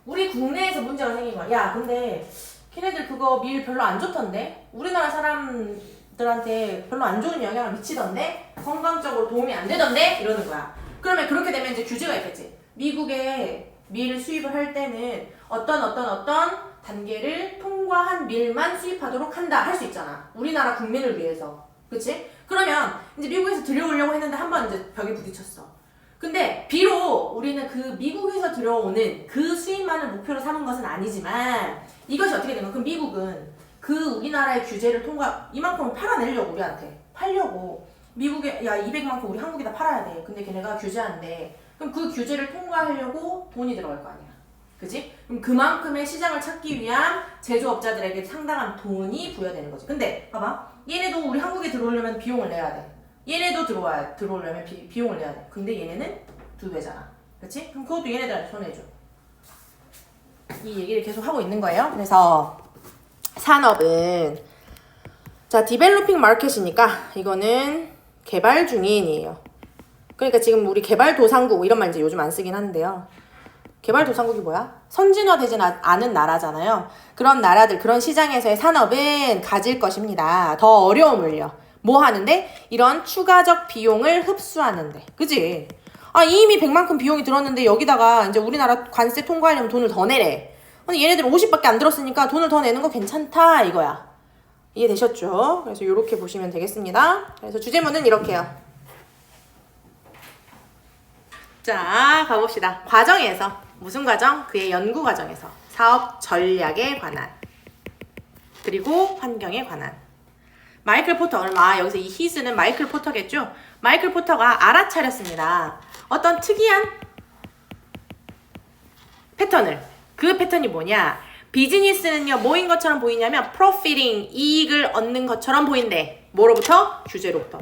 우리 국내에서 문제가 생긴 거야. 야, 근데 걔네들 그거 밀 별로 안 좋던데? 우리나라 사람들한테 별로 안 좋은 영향을 미치던데? 건강적으로 도움이 안 되던데? 이러는 거야. 그러면 그렇게 되면 이제 규제가 있겠지. 미국에 밀 수입을 할 때는 어떤 단계를 통과한 밀만 수입하도록 한다 할 수 있잖아. 우리나라 국민을 위해서. 그치? 그러면 이제 미국에서 들여오려고 했는데 한 번 이제 벽에 부딪혔어. 근데 비록 우리는 그 미국에서 들어오는 그 수입만을 목표로 삼은 것은 아니지만 이것이 어떻게 된 거야? 그럼 미국은 그 우리나라의 규제를 이만큼 팔아내려고 우리한테 팔려고 미국에 야 200만큼 우리 한국에다 팔아야 돼. 근데 걔네가 규제한대. 그럼 그 규제를 통과하려고 돈이 들어갈 거 아니야. 그지? 그럼 그만큼의 시장을 찾기 위한 제조업자들에게 상당한 돈이 부여되는 거지. 근데 봐봐. 얘네도 우리 한국에 들어오려면 비용을 내야 돼. 얘네도 들어오려면 비용을 내야 돼. 근데 얘네는 2배잖아. 그치? 그럼 그것도 얘네들한테 손해줘. 이 얘기를 계속 하고 있는 거예요. 그래서 산업은 자, 디벨로핑 마켓이니까 이거는 개발 중인이에요. 그러니까 지금 우리 개발도상국 이런 말 이제 요즘 안 쓰긴 하는데요. 개발도상국이 뭐야? 선진화되진 않은 나라잖아요. 그런 나라들, 그런 시장에서의 산업은 가질 것입니다. 더 어려움을요. 뭐 하는데? 이런 추가적 비용을 흡수하는데. 그지? 아, 이미 100만큼 비용이 들었는데 여기다가 이제 우리나라 관세 통과하려면 돈을 더 내래. 근데 얘네들은 50밖에 안 들었으니까 돈을 더 내는 거 괜찮다 이거야. 이해되셨죠? 그래서 이렇게 보시면 되겠습니다. 그래서 주제문은 이렇게요. 자, 가봅시다. 과정에서 무슨 과정? 그의 연구 과정에서 사업 전략에 관한 그리고 환경에 관한 마이클 포터, 여기서 이 히스는 마이클 포터겠죠? 마이클 포터가 알아차렸습니다. 어떤 특이한 패턴을. 그 패턴이 뭐냐? 비즈니스는요, 뭐인 것처럼 보이냐면 profiting, 이익을 얻는 것처럼 보인대. 뭐로부터? 규제로부터.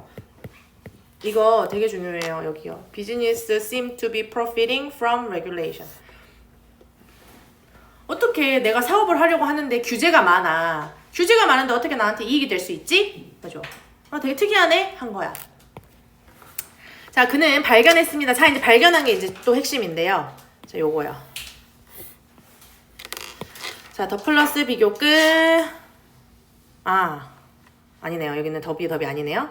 이거 되게 중요해요. 여기요. Business seem to be profiting from regulation. 어떻게 내가 사업을 하려고 하는데 규제가 많아. 규제가 많은데 어떻게 나한테 이익이 될 수 있지? 그죠? 되게 특이하네? 한 거야. 자, 그는 발견했습니다. 자, 이제 발견한 게 이제 또 핵심인데요. 자, 요거요. 자, 더 플러스 비교 끝. 아니네요. 여기는 더비 아니네요.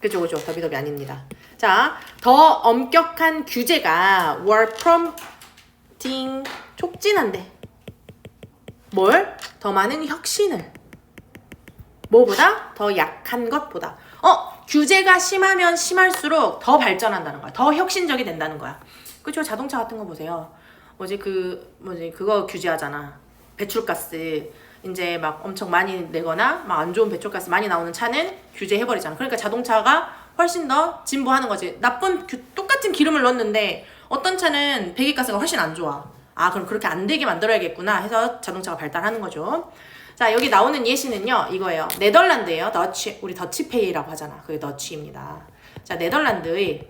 그죠. 더비 아닙니다. 자, 더 엄격한 규제가 were prompting, 촉진한데. 뭘? 더 많은 혁신을. 뭐보다? 더 약한 것보다. 규제가 심하면 심할수록 더 발전한다는 거야. 더 혁신적이 된다는 거야. 그죠? 자동차 같은 거 보세요. 그거 규제하잖아. 배출가스. 이제 막 엄청 많이 내거나 막 안 좋은 배출가스 많이 나오는 차는 규제해버리잖아. 그러니까 자동차가 훨씬 더 진보하는 거지. 똑같은 기름을 넣었는데 어떤 차는 배기가스가 훨씬 안 좋아. 그럼 그렇게 안 되게 만들어야겠구나 해서 자동차가 발달하는 거죠. 자, 여기 나오는 예시는요, 이거예요. 네덜란드예요. 더치, 우리 더치페이라고 하잖아. 그게 더치입니다. 자, 네덜란드의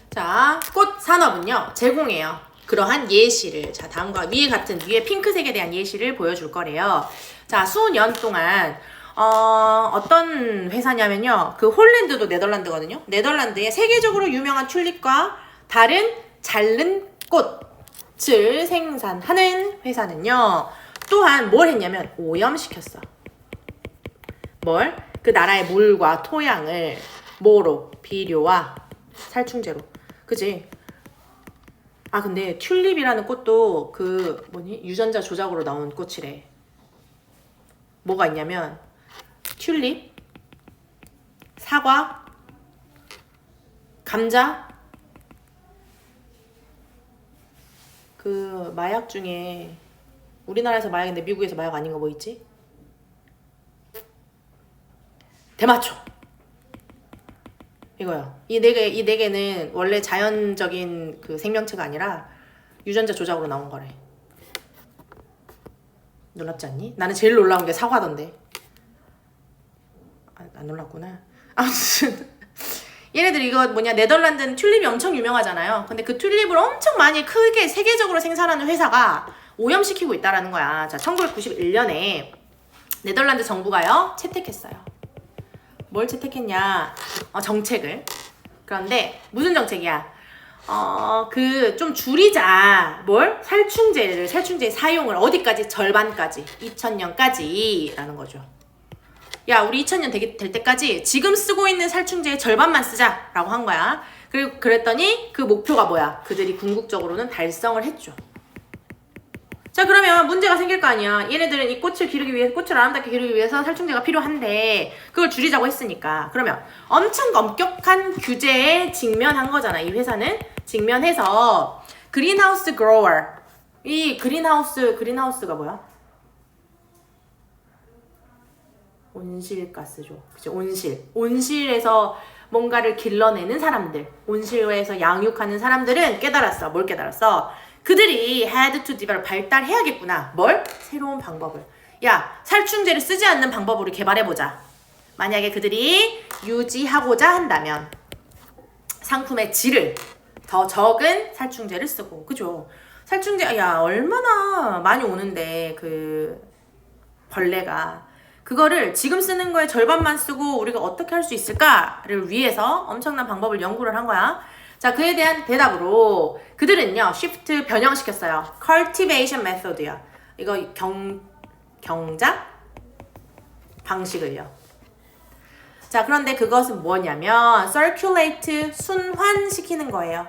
자, 꽃 산업은요, 제공해요. 그러한 예시를. 자, 다음과 위에 핑크색에 대한 예시를 보여줄 거래요. 자, 수년 동안 어떤 회사냐면요, 그 홀랜드도 네덜란드거든요. 네덜란드에 세계적으로 유명한 튤립과 다른 자른 꽃을 생산하는 회사는요, 또한 뭘 했냐면 오염시켰어. 뭘? 그 나라의 물과 토양을 뭐로? 비료와 살충제로. 그지? 근데 튤립이라는 꽃도 유전자 조작으로 나온 꽃이래. 뭐가 있냐면 튤립, 사과, 감자, 그 마약 중에 우리나라에서 마약인데 미국에서 마약 아닌 거 뭐 있지? 대마초. 이거요. 이 네 개는 원래 자연적인 그 생명체가 아니라 유전자 조작으로 나온 거래. 놀랍지 않니? 나는 제일 놀라운 게 사과던데. 안 놀랍구나. 아무튼 얘네들 이거 뭐냐, 네덜란드는 튤립이 엄청 유명하잖아요. 근데 그 튤립을 엄청 많이 크게 세계적으로 생산하는 회사가 오염시키고 있다라는 거야. 자, 1991년에 네덜란드 정부가요 채택했어요. 뭘 채택했냐? 정책을. 그런데 무슨 정책이야? 좀 줄이자. 뭘? 살충제의 사용을 어디까지? 절반까지. 2000년까지 라는 거죠. 야, 우리 2000년 될 때까지 지금 쓰고 있는 살충제의 절반만 쓰자 라고 한 거야. 그리고 그랬더니 그 목표가 뭐야? 그들이 궁극적으로는 달성을 했죠. 자, 그러면 문제가 생길 거 아니야. 얘네들은 이 꽃을 아름답게 기르기 위해서 살충제가 필요한데 그걸 줄이자고 했으니까. 그러면 엄청 엄격한 규제에 직면한 거잖아. 이 회사는 직면해서 그린하우스 그로어. 이 그린하우스가 뭐야? 온실가스죠. 그치? 온실에서 뭔가를 길러내는 사람들, 온실에서 양육하는 사람들은 깨달았어. 뭘 깨달았어? 그들이 had to develop, 발달해야겠구나. 뭘? 새로운 방법을. 야, 살충제를 쓰지 않는 방법으로 개발해보자. 만약에 그들이 유지하고자 한다면 상품의 질을 더 적은 살충제를 쓰고, 그죠? 살충제, 야, 얼마나 많이 오는데 그 벌레가. 그거를 지금 쓰는 거에 절반만 쓰고 우리가 어떻게 할 수 있을까를 위해서 엄청난 방법을 연구를 한 거야. 자, 그에 대한 대답으로 그들은요, shift 변형시켰어요. cultivation method요. 이거 경작 방식을요. 자, 그런데 그것은 뭐냐면 circulate, 순환시키는 거예요.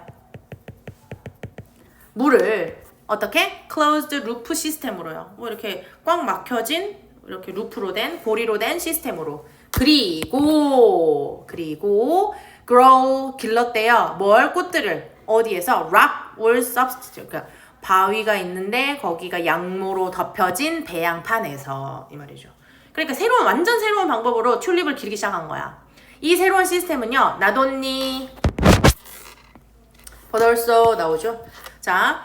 물을 어떻게? closed loop 시스템으로요. 뭐 이렇게 꽉 막혀진 이렇게 루프로 된, 고리로 된 시스템으로. 그리고 grow, 길렀대요. 뭘? 꽃들을. 어디에서? rock wool substitute. 그러니까 바위가 있는데 거기가 양모로 덮여진 배양판에서. 이 말이죠. 그러니까 완전 새로운 방법으로 튤립을 기르기 시작한 거야. 이 새로운 시스템은요, not only but also 나오죠. 자,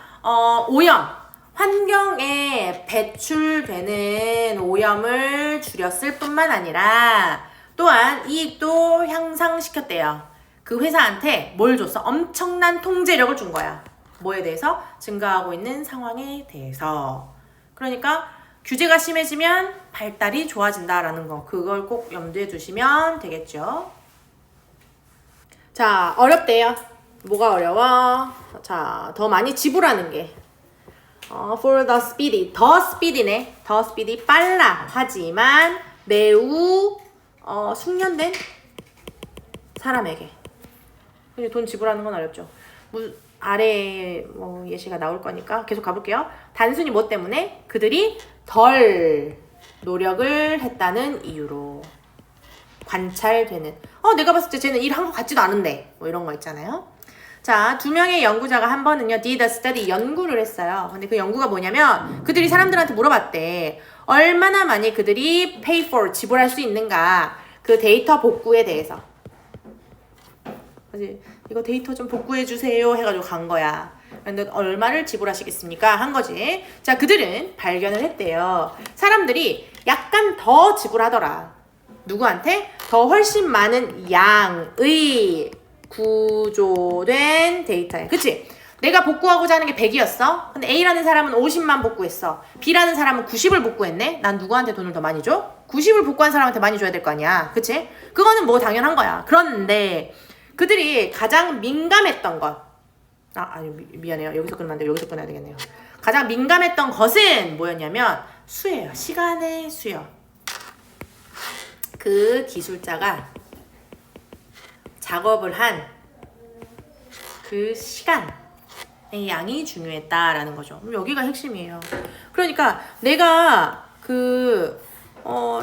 오염. 환경에 배출되는 오염을 줄였을 뿐만 아니라 또한 이익도 향상시켰대요. 그 회사한테 뭘 줬어? 엄청난 통제력을 준 거야. 뭐에 대해서? 증가하고 있는 상황에 대해서. 그러니까 규제가 심해지면 발달이 좋아진다라는 거. 그걸 꼭 염두에 두시면 되겠죠. 자, 어렵대요. 뭐가 어려워? 자, 더 많이 지불하는 게. for the speedy. 더 스피디네. 더 스피디. 빨라. 하지만 매우 숙련된 사람에게. 돈 지불하는 건 어렵죠. 아래에 예시가 나올 거니까 계속 가볼게요. 단순히 뭐 때문에? 그들이 덜 노력을 했다는 이유로 관찰되는. 내가 봤을 때 쟤는 일한 것 같지도 않은데. 뭐 이런 거 있잖아요. 자, 2명의 연구자가 한 번은요, did a study, 연구를 했어요. 근데 그 연구가 뭐냐면, 그들이 사람들한테 물어봤대. 얼마나 많이 그들이 pay for, 지불할 수 있는가. 그 데이터 복구에 대해서. 그치? 이거 데이터 좀 복구해주세요. 해가지고 간 거야. 근데 얼마를 지불하시겠습니까? 한 거지. 자, 그들은 발견을 했대요. 사람들이 약간 더 지불하더라. 누구한테? 더 훨씬 많은 양의 구조된 데이터에. 그치? 내가 복구하고자 하는 게 100이었어. 근데 A라는 사람은 50만 복구했어. B라는 사람은 90을 복구했네. 난 누구한테 돈을 더 많이 줘? 90을 복구한 사람한테 많이 줘야 될 거 아니야. 그치? 그거는 뭐 당연한 거야. 그런데 그들이 가장 민감했던 것. 미안해요. 여기서 끊으면 안 돼요. 여기서 끊어야 되겠네요. 가장 민감했던 것은 뭐였냐면 수예요. 시간의 수요. 그 기술자가 작업을 한 그 시간의 양이 중요했다라는 거죠. 여기가 핵심이에요. 그러니까 내가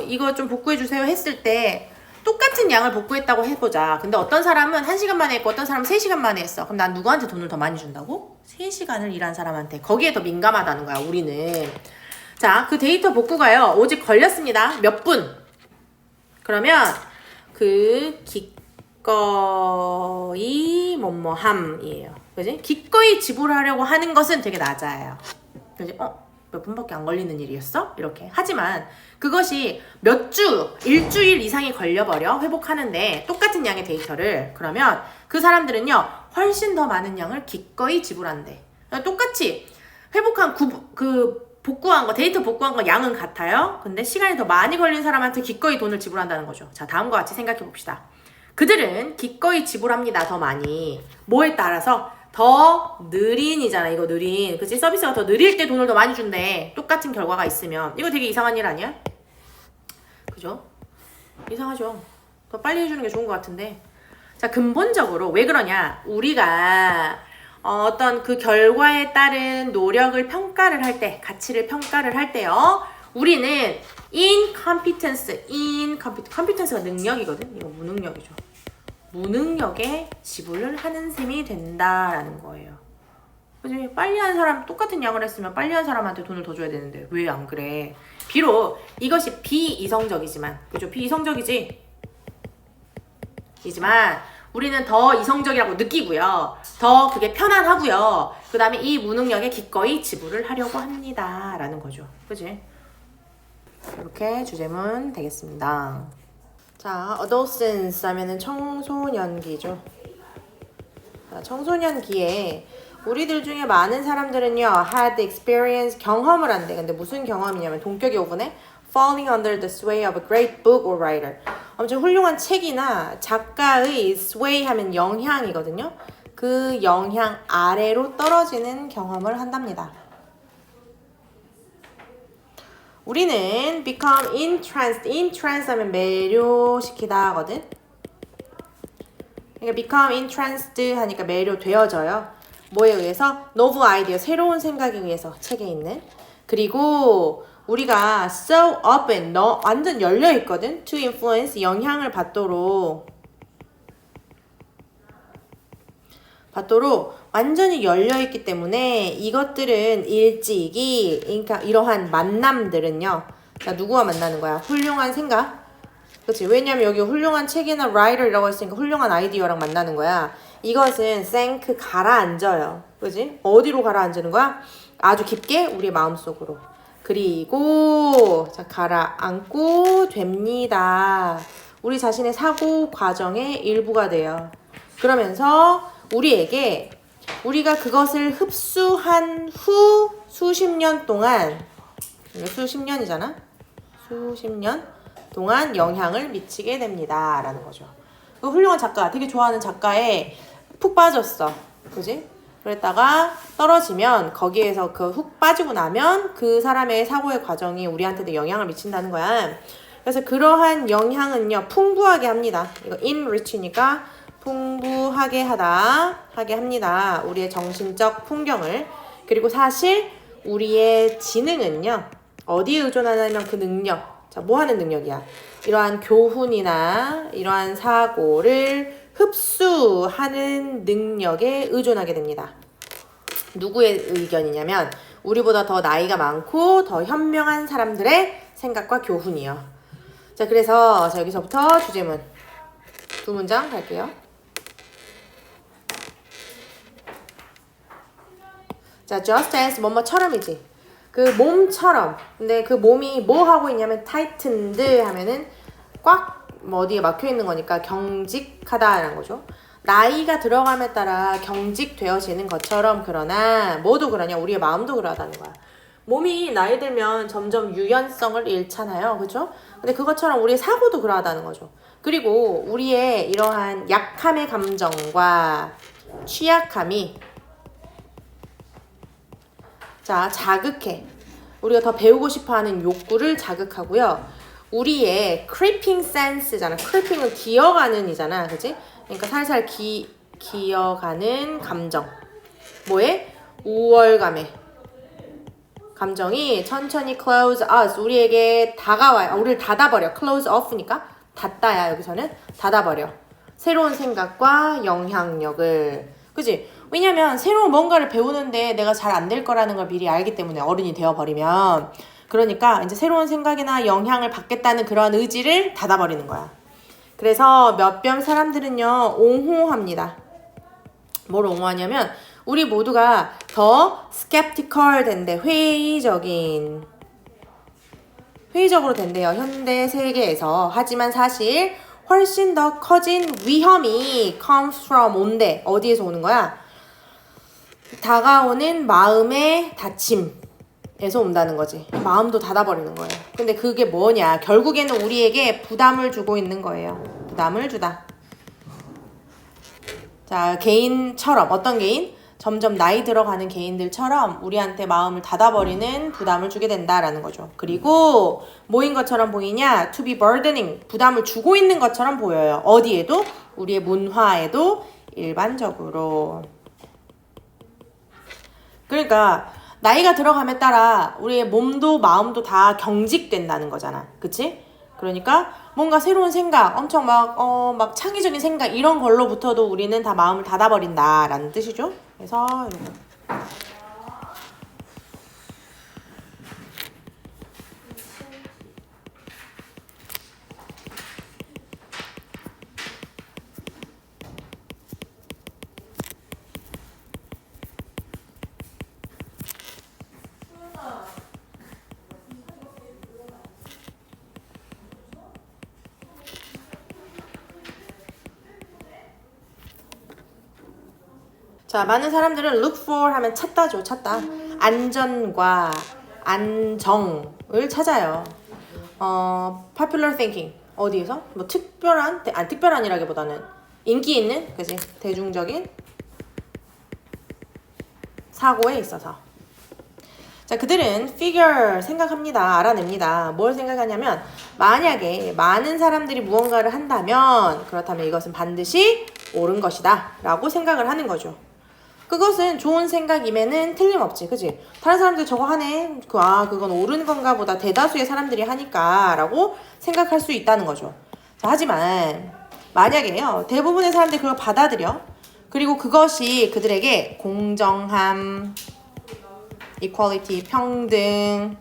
이거 좀 복구해주세요 했을 때 똑같은 양을 복구했다고 해보자. 근데 어떤 사람은 1시간 만에 했고 어떤 사람은 3시간 만에 했어. 그럼 난 누구한테 돈을 더 많이 준다고? 3시간을 일한 사람한테. 거기에 더 민감하다는 거야, 우리는. 자, 그 데이터 복구가요, 오직 걸렸습니다. 몇 분? 그러면 기꺼이 뭐뭐함이에요. 그지? 기꺼이 지불하려고 하는 것은 되게 낮아요. 그지? 몇 분밖에 안 걸리는 일이었어? 이렇게. 하지만 그것이 몇 주, 일주일 이상이 걸려버려 회복하는데 똑같은 양의 데이터를. 그러면 그 사람들은요 훨씬 더 많은 양을 기꺼이 지불한대. 똑같이 회복한 복구한 거, 데이터 복구한 거 양은 같아요. 근데 시간이 더 많이 걸린 사람한테 기꺼이 돈을 지불한다는 거죠. 자, 다음과 같이 생각해 봅시다. 그들은 기꺼이 지불합니다. 더 많이. 뭐에 따라서? 더 느린이잖아. 이거 느린. 그치? 서비스가 더 느릴 때 돈을 더 많이 준대. 똑같은 결과가 있으면. 이거 되게 이상한 일 아니야? 그죠? 이상하죠. 더 빨리 해주는 게 좋은 것 같은데. 자, 근본적으로 왜 그러냐? 우리가 어떤 그 결과에 따른 노력을 평가를 할 때, 가치를 평가를 할 때요. 우리는 competence가 능력이거든. 이거 무능력이죠. 무능력에 지불을 하는 셈이 된다라는 거예요. 그치? 빨리 한 사람 똑같은 양을 했으면 빨리 한 사람한테 돈을 더 줘야 되는데 왜 안 그래? 비록 이것이 비이성적이지만, 그죠? 비이성적이지? 이지만 우리는 더 이성적이라고 느끼고요. 더 그게 편안하고요. 그 다음에 이 무능력에 기꺼이 지불을 하려고 합니다. 라는 거죠. 그치? 이렇게 주제문 되겠습니다. 자, adolescence 하면은 청소년기죠. 자, 청소년기에 우리들 중에 많은 사람들은요, had experience, 경험을 한대. 근데 무슨 경험이냐면 동격이 오분에 falling under the sway of a great book or writer. 엄청 훌륭한 책이나 작가의 sway 하면 영향이거든요. 그 영향 아래로 떨어지는 경험을 한답니다. 우리는 become entranced 하면 매료시키다 하거든. 그러니까 become entranced 하니까 매료되어져요. 뭐에 의해서? novel idea, 새로운 생각에 의해서 책에 있는. 그리고 우리가 so open, 완전 열려있거든. to influence, 영향을 받도록 완전히 열려있기 때문에 이것들은 일찍이, 그러니까 이러한 만남들은요. 자, 누구와 만나는 거야? 훌륭한 생각. 그치? 왜냐면 여기 훌륭한 책이나 writer이라고 했으니까 훌륭한 아이디어랑 만나는 거야. 이것은 sink, 가라앉아요. 그치? 어디로 가라앉는 거야? 아주 깊게 우리의 마음속으로. 그리고 자, 가라앉고 됩니다. 우리 자신의 사고 과정의 일부가 돼요. 그러면서 우리에게 우리가 그것을 흡수한 후 수십 년 동안, 수십 년이잖아? 수십 년 동안 영향을 미치게 됩니다. 라는 거죠. 그 훌륭한 작가, 되게 좋아하는 작가에 푹 빠졌어. 그지? 그랬다가 떨어지면 거기에서 그 훅 빠지고 나면 그 사람의 사고의 과정이 우리한테도 영향을 미친다는 거야. 그래서 그러한 영향은요, 풍부하게 합니다. 이거 enrich니까 풍부하게 하게 합니다. 우리의 정신적 풍경을. 그리고 사실 우리의 지능은요, 어디에 의존하냐면 그 능력. 자, 뭐 하는 능력이야? 이러한 교훈이나 이러한 사고를 흡수하는 능력에 의존하게 됩니다. 누구의 의견이냐면 우리보다 더 나이가 많고 더 현명한 사람들의 생각과 교훈이요. 자, 그래서 자, 여기서부터 주제문 두 문장 갈게요. 자, just as 뭐뭐처럼이지. 그 몸처럼. 근데 그 몸이 뭐 하고 있냐면 tightened 하면은 꽉 뭐 어디에 막혀 있는 거니까 경직하다라는 거죠. 나이가 들어감에 따라 경직되어지는 것처럼. 그러나 뭐도 그러냐? 우리의 마음도 그러하다는 거야. 몸이 나이 들면 점점 유연성을 잃잖아요. 그죠? 근데 그것처럼 우리의 사고도 그러하다는 거죠. 그리고 우리의 이러한 약함의 감정과 취약함이 자, 자극해. 우리가 더 배우고 싶어하는 욕구를 자극하고요. 우리의 creeping sense잖아. creeping은 기어가는 이잖아. 그치? 그러니까 살살 기어가는 감정. 뭐에? 우월감에. 감정이 천천히 close us. 우리에게 다가와요. 우리를 닫아버려. close off니까 닫다야. 여기서는 닫아버려. 새로운 생각과 영향력을. 그치? 왜냐면 새로운 뭔가를 배우는데 내가 잘 안 될 거라는 걸 미리 알기 때문에 어른이 되어버리면. 그러니까 이제 새로운 생각이나 영향을 받겠다는 그런 의지를 닫아버리는 거야. 그래서 몇몇 사람들은요, 옹호합니다. 뭘 옹호하냐면 우리 모두가 더 skeptical 된대. 회의적으로 된대요. 현대 세계에서. 하지만 사실 훨씬 더 커진 위험이 comes from 온대. 어디에서 오는 거야? 다가오는 마음의 다침에서 온다는 거지. 마음도 닫아버리는 거예요. 근데 그게 뭐냐? 결국에는 우리에게 부담을 주고 있는 거예요. 부담을 주다. 자, 개인처럼 어떤 개인? 점점 나이 들어가는 개인들처럼 우리한테 마음을 닫아버리는 부담을 주게 된다라는 거죠. 그리고 뭐인 것처럼 보이냐? To be burdening. 부담을 주고 있는 것처럼 보여요. 어디에도? 우리의 문화에도 일반적으로. 그러니까 나이가 들어감에 따라 우리의 몸도 마음도 다 경직된다는 거잖아. 그치? 그러니까 뭔가 새로운 생각, 엄청 막 창의적인 생각 이런 걸로부터도 우리는 다 마음을 닫아버린다라는 뜻이죠. 그래서 이거. 자, 많은 사람들은 look for 하면 찾다죠. 찾다. 안전과 안정을 찾아요. popular thinking. 어디에서? 뭐 특별한이라기보다는 인기 있는, 그지? 대중적인 사고에 있어서. 자, 그들은 figure 생각합니다. 알아냅니다. 뭘 생각하냐면 만약에 많은 사람들이 무언가를 한다면 그렇다면 이것은 반드시 옳은 것이다 라고 생각을 하는 거죠. 그것은 좋은 생각임에는 틀림없지. 그치? 다른 사람들 저거 하네. 그건 옳은 건가 보다. 대다수의 사람들이 하니까 라고 생각할 수 있다는 거죠. 자, 하지만 만약에요. 대부분의 사람들이 그걸 받아들여. 그리고 그것이 그들에게 공정함, equality, 평등,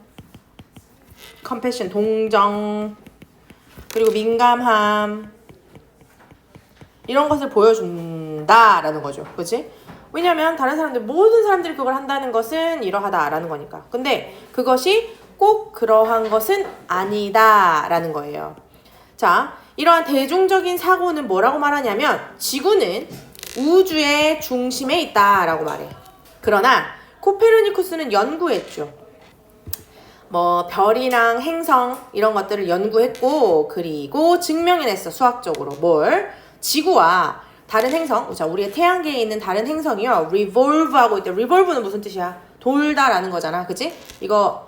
compassion, 동정, 그리고 민감함 이런 것을 보여준다라는 거죠. 그치? 왜냐면 다른 사람들, 모든 사람들이 그걸 한다는 것은 이러하다라는 거니까. 근데 그것이 꼭 그러한 것은 아니다라는 거예요. 자, 이러한 대중적인 사고는 뭐라고 말하냐면 지구는 우주의 중심에 있다라고 말해. 그러나 코페르니쿠스는 연구했죠. 뭐 별이랑 행성 이런 것들을 연구했고 그리고 증명해냈어. 수학적으로. 뭘? 지구와 다른 행성, 자, 우리의 태양계에 있는 다른 행성이요. revolve하고 있대. revolve는 무슨 뜻이야? 돌다라는 거잖아. 그치? 이거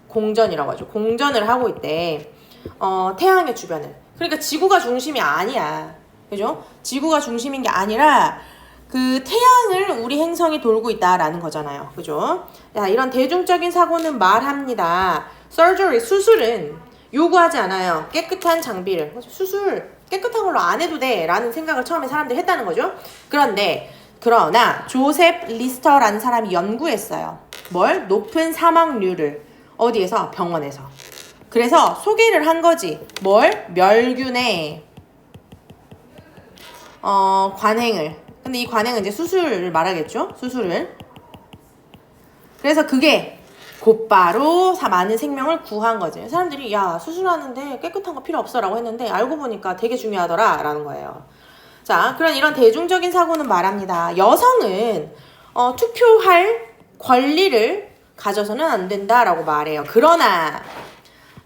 공전이라고 하죠. 공전을 하고 있대. 태양의 주변을. 그러니까 지구가 중심이 아니야. 그죠? 지구가 중심인 게 아니라 그 태양을 우리 행성이 돌고 있다라는 거잖아요. 그죠? 자, 이런 대중적인 사고는 말합니다. surgery, 수술은 요구하지 않아요. 깨끗한 장비를. 수술 깨끗한 걸로 안 해도 돼 라는 생각을 처음에 사람들이 했다는 거죠. 그러나 조셉 리스터라는 사람이 연구했어요. 뭘? 높은 사망률을. 어디에서? 병원에서. 그래서 소개를 한 거지. 뭘? 멸균의 관행을. 근데 이 관행은 이제 수술을 말하겠죠. 수술을. 그래서 그게 곧바로 많은 생명을 구한 거지. 사람들이 야 수술하는데 깨끗한 거 필요 없어 라고 했는데 알고 보니까 되게 중요하더라 라는 거예요. 자, 그런 이런 대중적인 사고는 말합니다. 여성은 투표할 권리를 가져서는 안 된다라고 말해요. 그러나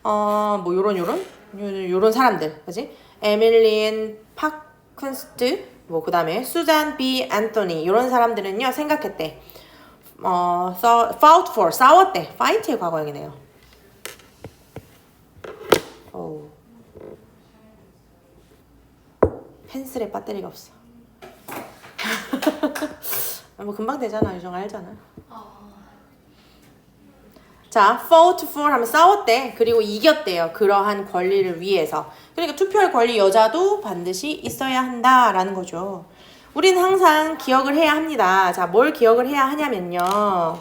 뭐 요런 사람들, 그지? 에밀리엔 파큰스트, 뭐 그다음에 수잔 B 앤토니 이런 사람들은요 생각했대. fought for, 싸웠대. fight의 과거형이네요. 펜슬에 배터리가 없어. 뭐 금방 되잖아. 유정 알잖아. 자, fought for 하면 싸웠대. 그리고 이겼대요. 그러한 권리를 위해서. 그러니까 투표할 권리 여자도 반드시 있어야 한다라는 거죠. 우리는 항상 기억을 해야 합니다. 자, 뭘 기억을 해야 하냐면요.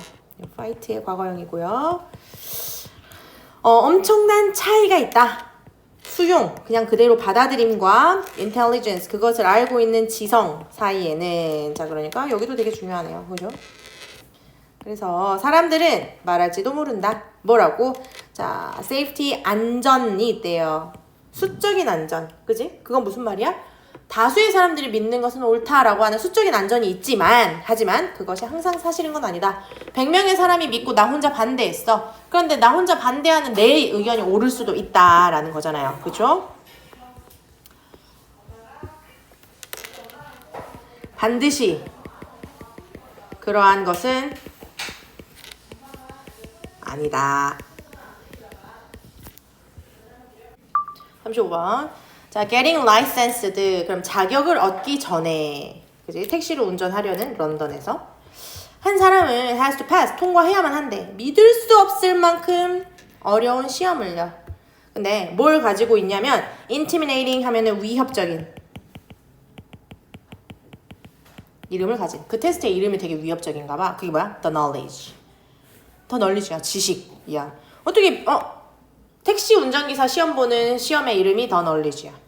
fight의 과거형이고요. 엄청난 차이가 있다. 수용, 그냥 그대로 받아들임과 intelligence, 그것을 알고 있는 지성 사이에는, 자, 그러니까 여기도 되게 중요하네요. 그죠? 그래서 사람들은 말할지도 모른다. 뭐라고? 자, safety, 안전이 있대요. 수적인 안전. 그지? 그건 무슨 말이야? 다수의 사람들이 믿는 것은 옳다라고 하는 수적인 안전이 있지만, 하지만 그것이 항상 사실인 건 아니다. 100명의 사람이 믿고 나 혼자 반대했어. 그런데 나 혼자 반대하는 내 의견이 옳을 수도 있다라는 거잖아요. 그렇죠? 반드시 그러한 것은 아니다. 35번. 자, getting licensed. 그럼 자격을 얻기 전에, 그지? 택시를 운전하려는 런던에서 한 사람은 has to pass, 통과해야만 한대. 믿을 수 없을 만큼 어려운 시험을요. 근데 뭘 가지고 있냐면 intimidating 하면은 위협적인 이름을 가진. 그 테스트의 이름이 되게 위협적인가 봐. 그게 뭐야? The knowledge. 더 knowledge야. 지식이야. 어떻게 택시 운전기사 시험 보는 시험의 이름이 더 knowledge야.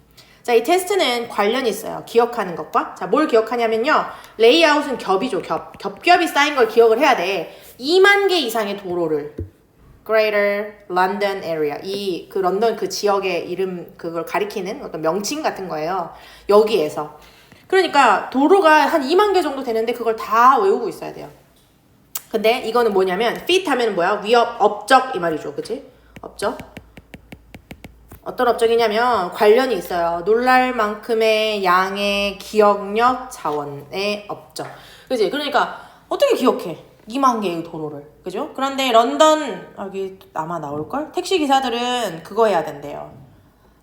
자, 이 테스트는 관련이 있어요. 기억하는 것과. 자, 뭘 기억하냐면요. 레이아웃은 겹이죠, 겹겹이 쌓인 걸 기억을 해야 돼. 2만 개 이상의 도로를. Greater London Area. 그 런던 그 지역의 이름, 그걸 가리키는 어떤 명칭 같은 거예요. 여기에서. 그러니까 도로가 한 2만 개 정도 되는데 그걸 다 외우고 있어야 돼요. 근데 이거는 뭐냐면, fit 하면 뭐야? 위협, 업적 이 말이죠. 그치? 업적. 어떤 업적이냐면 관련이 있어요. 놀랄 만큼의 양의 기억력 자원의 업적. 그지? 그러니까 어떻게 기억해? 2만 개의 도로를. 그죠? 그런데 런던, 여기 아마 나올걸? 택시 기사들은 그거 해야 된대요.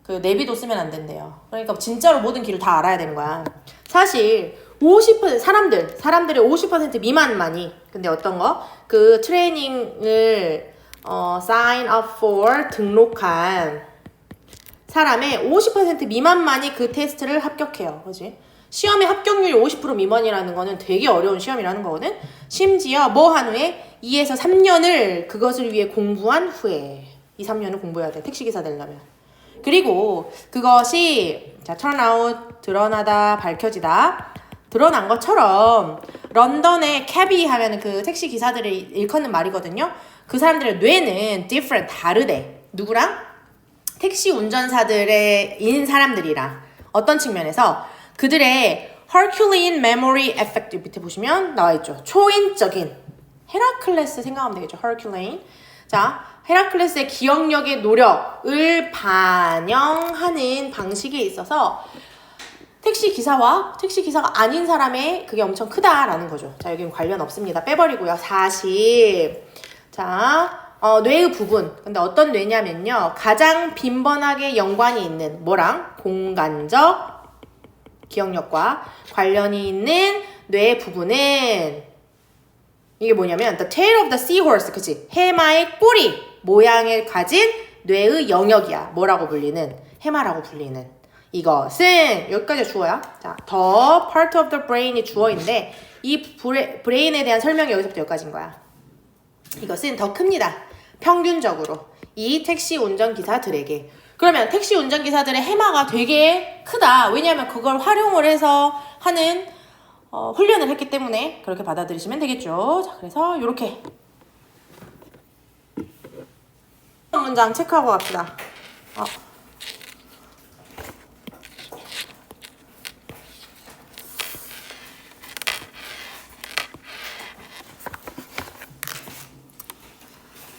그 내비도 쓰면 안 된대요. 그러니까 진짜로 모든 길을 다 알아야 되는 거야. 사실 50% 사람들의 50% 미만만이, 근데 어떤 거? 그 트레이닝을 sign up for 등록한 사람의 50% 미만만이 그 테스트를 합격해요. 그지? 시험의 합격률이 50% 미만이라는 거는 되게 어려운 시험이라는 거거든. 심지어 뭐 한 후에 2에서 3년을 그것을 위해 공부한 후에 2, 3년을 공부해야 돼. 택시기사 되려면. 그리고 그것이 자, turnout, 드러나다, 밝혀지다. 드러난 것처럼 런던의 캐비 하면 그 택시기사들을 일컫는 말이거든요. 그 사람들의 뇌는 different, 다르대. 누구랑? 택시 운전사들의 인 사람들이랑. 어떤 측면에서 그들의 Herculean Memory Effect 밑에 보시면 나와있죠. 초인적인 헤라클레스 생각하면 되겠죠. Herculean. 자, 헤라클레스의 기억력의 노력을 반영하는 방식에 있어서 택시기사와 택시기사가 아닌 사람의 그게 엄청 크다라는 거죠. 자, 여기는 관련 없습니다. 빼버리고요. 40. 자, 뇌의 부분. 근데 어떤 뇌냐면요. 가장 빈번하게 연관이 있는 뭐랑? 공간적 기억력과 관련이 있는 뇌의 부분은 이게 뭐냐면 the tail of the seahorse. 그치? 해마의 꼬리 모양을 가진 뇌의 영역이야. 뭐라고 불리는? 해마라고 불리는. 이것은 여기까지 주어야. 자, the part of the brain이 주어인데 이 브레인에 대한 설명이 여기서부터 여기까지인 거야. 이것은 더 큽니다. 평균적으로 이 택시 운전기사들에게. 그러면 택시 운전기사들의 해마가 되게 크다. 왜냐하면 그걸 활용을 해서 하는 훈련을 했기 때문에 그렇게 받아들이시면 되겠죠. 자, 그래서 이렇게 문장 체크하고 갑시다.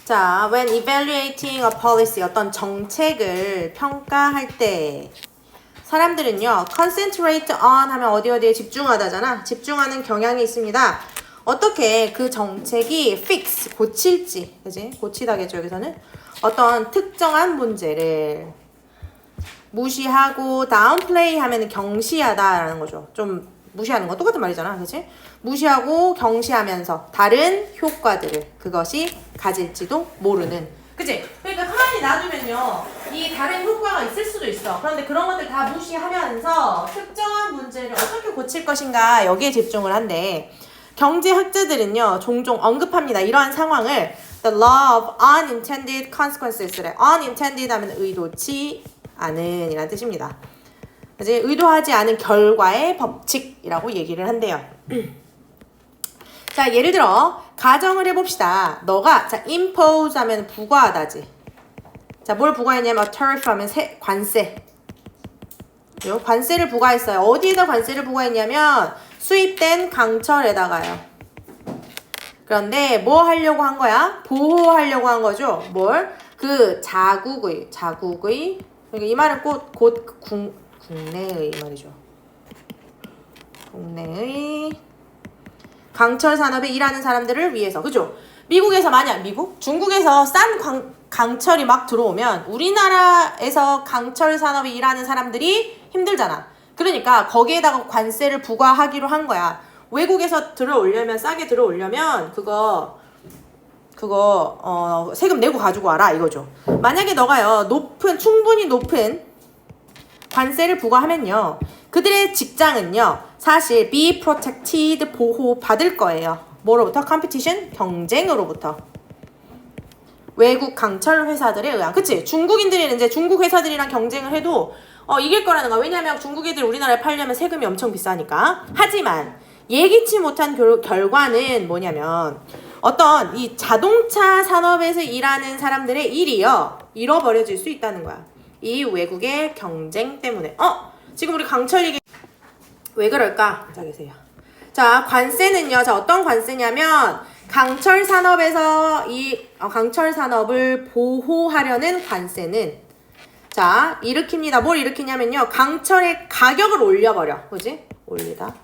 자, when evaluating a policy, 어떤 정책을 평가할 때 사람들은요, concentrate on 하면 어디에 집중하다잖아. 집중하는 경향이 있습니다. 어떻게 그 정책이 fix, 고칠지, 그지? 고치다겠죠, 여기서는. 어떤 특정한 문제를 무시하고 downplay 하면 경시하다라는 거죠. 좀 무시하는 거 똑같은 말이잖아, 그치? 무시하고 경시하면서 다른 효과들을 그것이 가질지도 모르는, 그치? 그러니까 가만히 놔두면요 이 다른 효과가 있을 수도 있어. 그런데 그런 것들 다 무시하면서 특정한 문제를 어떻게 고칠 것인가 여기에 집중을 한대. 경제학자들은요 종종 언급합니다. 이러한 상황을 The law of unintended consequences래. unintended 하면 의도치 않은 이란 뜻입니다. 이제 의도하지 않은 결과의 법칙이라고 얘기를 한대요. 자, 예를 들어 가정을 해봅시다. 너가 자 impose 하면 부과하다지. 자, 뭘 부과했냐면 tariff 하면 관세. 관세를 부과했어요. 어디에다 관세를 부과했냐면 수입된 강철에다가요. 그런데 뭐 하려고 한 거야? 보호하려고 한 거죠. 뭘? 그 자국의 그러니까 이 말은 곧 국내의 말이죠. 국내의 강철 산업에 일하는 사람들을 위해서. 그죠? 미국에서 만약 중국에서 싼 강철이 막 들어오면 우리나라에서 강철 산업에 일하는 사람들이 힘들잖아. 그러니까 거기에다가 관세를 부과하기로 한 거야. 외국에서 들어오려면 싸게 들어오려면 그거 세금 내고 가지고 와라 이거죠. 만약에 너가요 충분히 높은 관세를 부과하면요 그들의 직장은요 사실 be protected 보호 받을 거예요. 뭐로부터? competition 경쟁으로부터. 외국 강철 회사들에 의한. 그치? 중국인들이 이제 중국 회사들이랑 경쟁을 해도 이길 거라는 거야. 왜냐면 중국 애들 우리나라에 팔려면 세금이 엄청 비싸니까. 하지만 예기치 못한 결과는 뭐냐면 어떤 이 자동차 산업에서 일하는 사람들의 일이요 잃어버려질 수 있다는 거야. 이 외국의 경쟁 때문에. 지금 우리 강철 얘기 왜 그럴까? 자 계세요. 자 관세는요. 자 어떤 관세냐면 강철 산업에서 이 강철 산업을 보호하려는 관세는 자 일으킵니다. 뭘 일으키냐면요 강철의 가격을 올려버려. 그지? 올리다.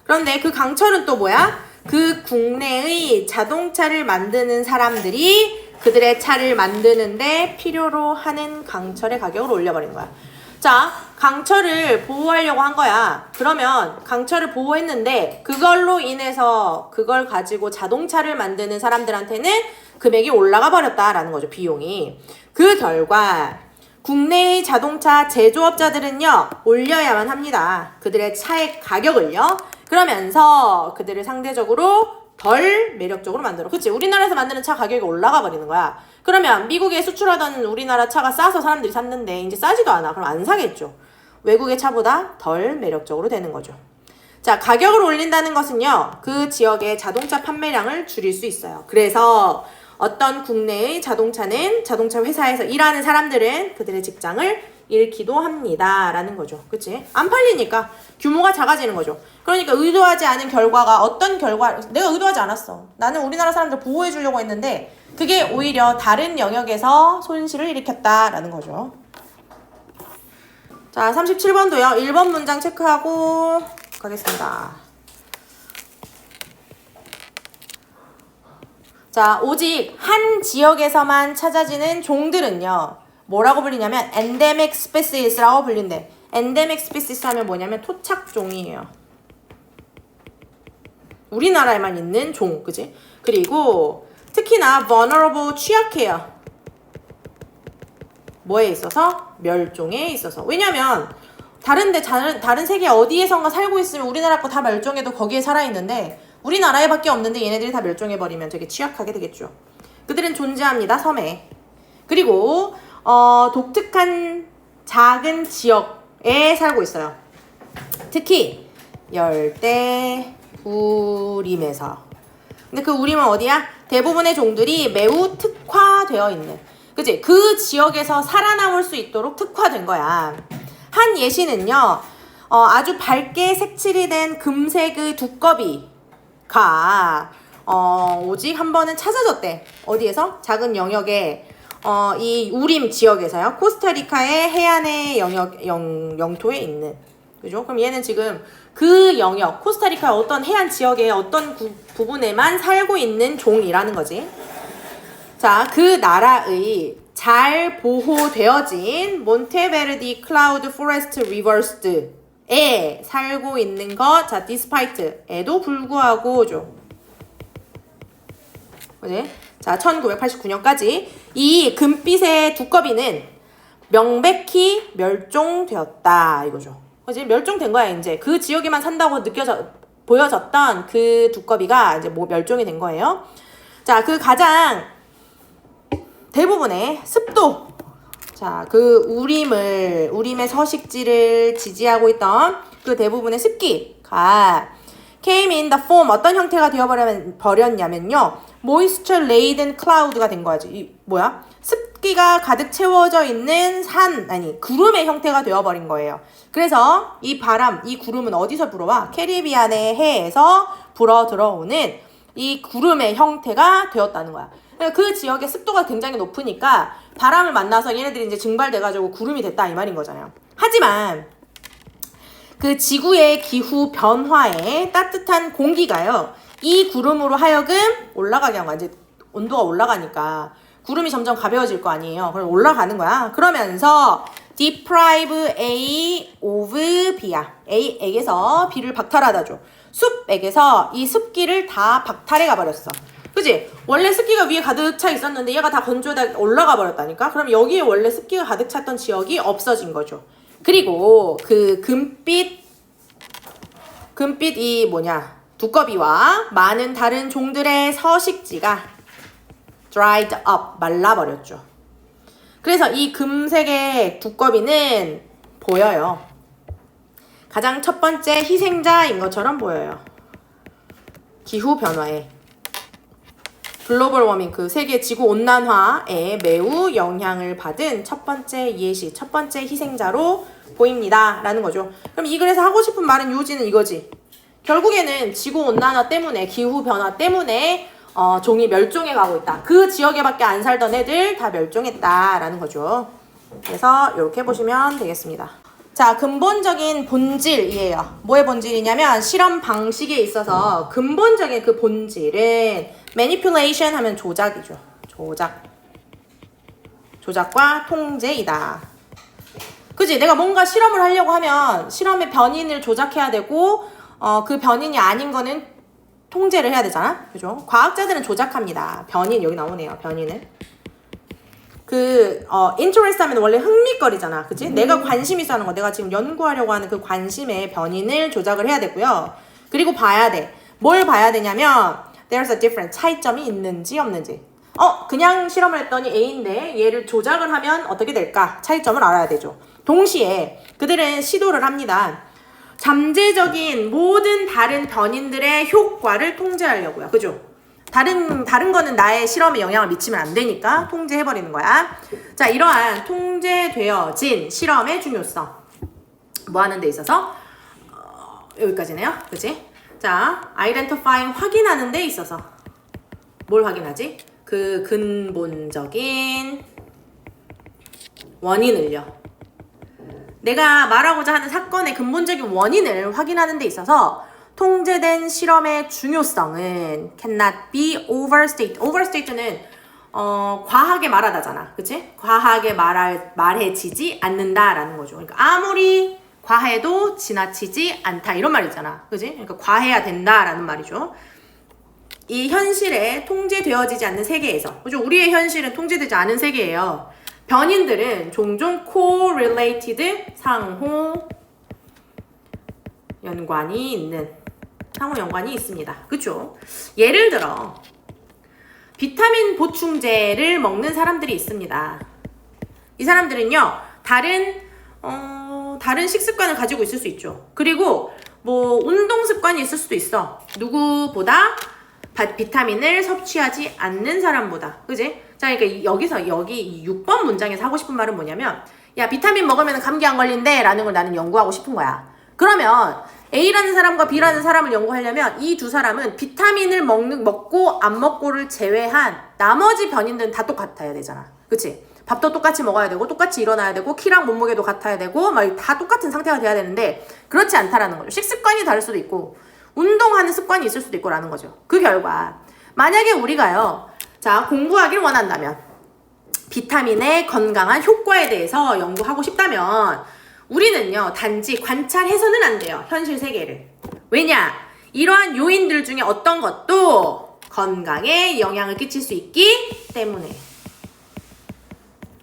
그런데 그 강철은 또 뭐야? 그 국내의 자동차를 만드는 사람들이 그들의 차를 만드는데 필요로 하는 강철의 가격을 올려버리는 거야. 자, 강철을 보호하려고 한 거야. 그러면 강철을 보호했는데 그걸로 인해서 그걸 가지고 자동차를 만드는 사람들한테는 금액이 올라가 버렸다라는 거죠. 비용이. 그 결과 국내의 자동차 제조업자들은요 올려야만 합니다. 그들의 차의 가격을요. 그러면서 그들을 상대적으로 덜 매력적으로 만들어. 그치? 우리나라에서 만드는 차 가격이 올라가 버리는 거야. 그러면 미국에 수출하던 우리나라 차가 싸서 사람들이 샀는데 이제 싸지도 않아. 그럼 안 사겠죠. 외국의 차보다 덜 매력적으로 되는 거죠. 자, 가격을 올린다는 것은요. 그 지역의 자동차 판매량을 줄일 수 있어요. 그래서 어떤 국내의 자동차는 자동차 회사에서 일하는 사람들은 그들의 직장을 잃기도 합니다. 라는 거죠. 그치? 안 팔리니까 규모가 작아지는 거죠. 그러니까 의도하지 않은 결과가 어떤 결과, 내가 의도하지 않았어. 나는 우리나라 사람들 보호해 주려고 했는데 그게 오히려 다른 영역에서 손실을 일으켰다라는 거죠. 자, 37번도요. 1번 문장 체크하고 가겠습니다. 자, 오직 한 지역에서만 찾아지는 종들은요. 뭐라고 불리냐면 endemic species라고 불린대. endemic species 하면 뭐냐면 토착종이에요. 우리나라에만 있는 종, 그지? 그리고 특히나 vulnerable 취약해요. 뭐에 있어서? 멸종에 있어서. 왜냐면 다른 세계 어디에선가 살고 있으면 우리나라 거 다 멸종해도 거기에 살아있는데 우리나라에 밖에 없는데 얘네들이 다 멸종해버리면 되게 취약하게 되겠죠. 그들은 존재합니다. 섬에. 그리고 독특한 작은 지역에 살고 있어요. 특히 열대 우림에서. 근데 그 우림은 어디야? 대부분의 종들이 매우 특화되어 있는. 그치? 그 지역에서 살아남을 수 있도록 특화된 거야. 한 예시는요. 아주 밝게 색칠이 된 금색의 두꺼비가 오직 한 번은 찾아졌대. 어디에서? 작은 영역에 이 우림 지역에서요. 코스타리카의 해안의 영토에 있는. 그죠? 그럼 얘는 지금 그 영역, 코스타리카의 어떤 해안 지역의 어떤 부분에만 살고 있는 종이라는 거지. 자, 그 나라의 잘 보호되어진 몬테베르디 클라우드 포레스트 리버스드에 살고 있는 것. 자, 디스파이트에도 불구하고죠. 그지? 자, 1989년까지 이 금빛의 두꺼비는 명백히 멸종되었다 이거죠. 그지? 멸종된 거야 이제. 그 지역에만 산다고 보여졌던 그 두꺼비가 이제 멸종이 된 거예요. 자, 그 가장 대부분의 습도. 자, 그 우림의 서식지를 지지하고 있던 그 대부분의 습기가 came in the form 어떤 형태가 되어버렸냐면요. moisture laden cloud가 된 거지. 이 뭐야? 습기가 가득 채워져 있는 구름의 형태가 되어버린 거예요. 그래서 이 구름은 어디서 불어와? 캐리비안의 해에서 불어 들어오는 이 구름의 형태가 되었다는 거야. 그 지역의 습도가 굉장히 높으니까 바람을 만나서 얘네들이 이제 증발돼가지고 구름이 됐다 이 말인 거잖아요. 하지만 그 지구의 기후 변화에 따뜻한 공기가요, 이 구름으로 하여금 올라가게 한 거야. 이제 온도가 올라가니까 구름이 점점 가벼워질 거 아니에요. 그럼 올라가는 거야. 그러면서 deprive A of B야. A에게서 B를 박탈하다 줘. 숲에게서 이 습기를 다 박탈해 가버렸어. 그치? 원래 습기가 위에 가득 차 있었는데 얘가 다 건조하다 올라가 버렸다니까? 그럼 여기에 원래 습기가 가득 찼던 지역이 없어진 거죠. 그리고 그 금빛 두꺼비와 많은 다른 종들의 서식지가 dried up, 말라버렸죠. 그래서 이 금색의 두꺼비는 보여요. 가장 첫 번째 희생자인 것처럼 보여요. 기후변화에. 글로벌 워밍, 그 세계 지구 온난화에 매우 영향을 받은 첫 번째 예시, 첫 번째 희생자로 보입니다. 라는 거죠. 그럼 이 글에서 하고 싶은 말은 요지는 이거지. 결국에는 지구 온난화 때문에, 기후 변화 때문에 종이 멸종해 가고 있다. 그 지역에밖에 안 살던 애들 다 멸종했다라는 거죠. 그래서 이렇게 보시면 되겠습니다. 자, 근본적인 본질이에요. 뭐의 본질이냐면 실험 방식에 있어서 근본적인 그 본질은 manipulation 하면 조작이죠. 조작과 통제이다. 그지? 내가 뭔가 실험을 하려고 하면 실험의 변인을 조작해야 되고 그 변인이 아닌 거는 통제를 해야 되잖아. 그죠? 과학자들은 조작합니다. 변인 여기 나오네요. 변인은. interest 하면 원래 흥미거리잖아. 그치? 내가 관심 있어 하는 거. 내가 지금 연구하려고 하는 그 관심의 변인을 조작을 해야 되고요. 그리고 봐야 돼. 뭘 봐야 되냐면 there's a difference. 차이점이 있는지 없는지. 그냥 실험을 했더니 A인데 얘를 조작을 하면 어떻게 될까? 차이점을 알아야 되죠. 동시에 그들은 시도를 합니다. 잠재적인 모든 다른 변인들의 효과를 통제하려고요. 그죠? 다른 거는 나의 실험에 영향을 미치면 안 되니까 통제해버리는 거야. 자, 이러한 통제되어진 실험의 중요성. 뭐 하는 데 있어서? 여기까지네요. 그치? 자, identifying, 확인하는 데 있어서. 뭘 확인하지? 그 근본적인 원인을요. 내가 말하고자 하는 사건의 근본적인 원인을 확인하는 데 있어서 통제된 실험의 중요성은 cannot be overstated. overstated는 과하게 말하다잖아. 그치? 과하게 말해지지 않는다라는 거죠. 그러니까 아무리 과해도 지나치지 않다 이런 말이잖아. 그치? 그러니까 과해야 된다라는 말이죠. 이 현실에 통제되어지지 않는 세계에서, 그죠? 우리의 현실은 통제되지 않은 세계예요. 변인들은 종종 correlated, 상호 연관이 있습니다. 그쵸? 예를 들어 비타민 보충제를 먹는 사람들이 있습니다. 이 사람들은요 다른 식습관을 가지고 있을 수 있죠. 그리고 뭐 운동 습관이 있을 수도 있어. 누구보다 비타민을 섭취하지 않는 사람보다. 그지? 자, 그러니까 여기 6번 문장에서 하고 싶은 말은 뭐냐면, 야, 비타민 먹으면 감기 안 걸린대 라는 걸 나는 연구하고 싶은 거야. 그러면 A라는 사람과 B라는 사람을 연구하려면 이 두 사람은 비타민을 먹고 안 먹고를 제외한 나머지 변인들은 다 똑같아야 되잖아. 그치? 밥도 똑같이 먹어야 되고 똑같이 일어나야 되고 키랑 몸무게도 같아야 되고 막 다 똑같은 상태가 돼야 되는데 그렇지 않다라는 거죠. 식습관이 다를 수도 있고 운동하는 습관이 있을 수도 있고 라는 거죠. 그 결과 만약에 우리가요, 자, 공부하길 원한다면 비타민의 건강한 효과에 대해서 연구하고 싶다면 우리는요 단지 관찰해서는 안 돼요. 현실 세계를. 왜냐? 이러한 요인들 중에 어떤 것도 건강에 영향을 끼칠 수 있기 때문에.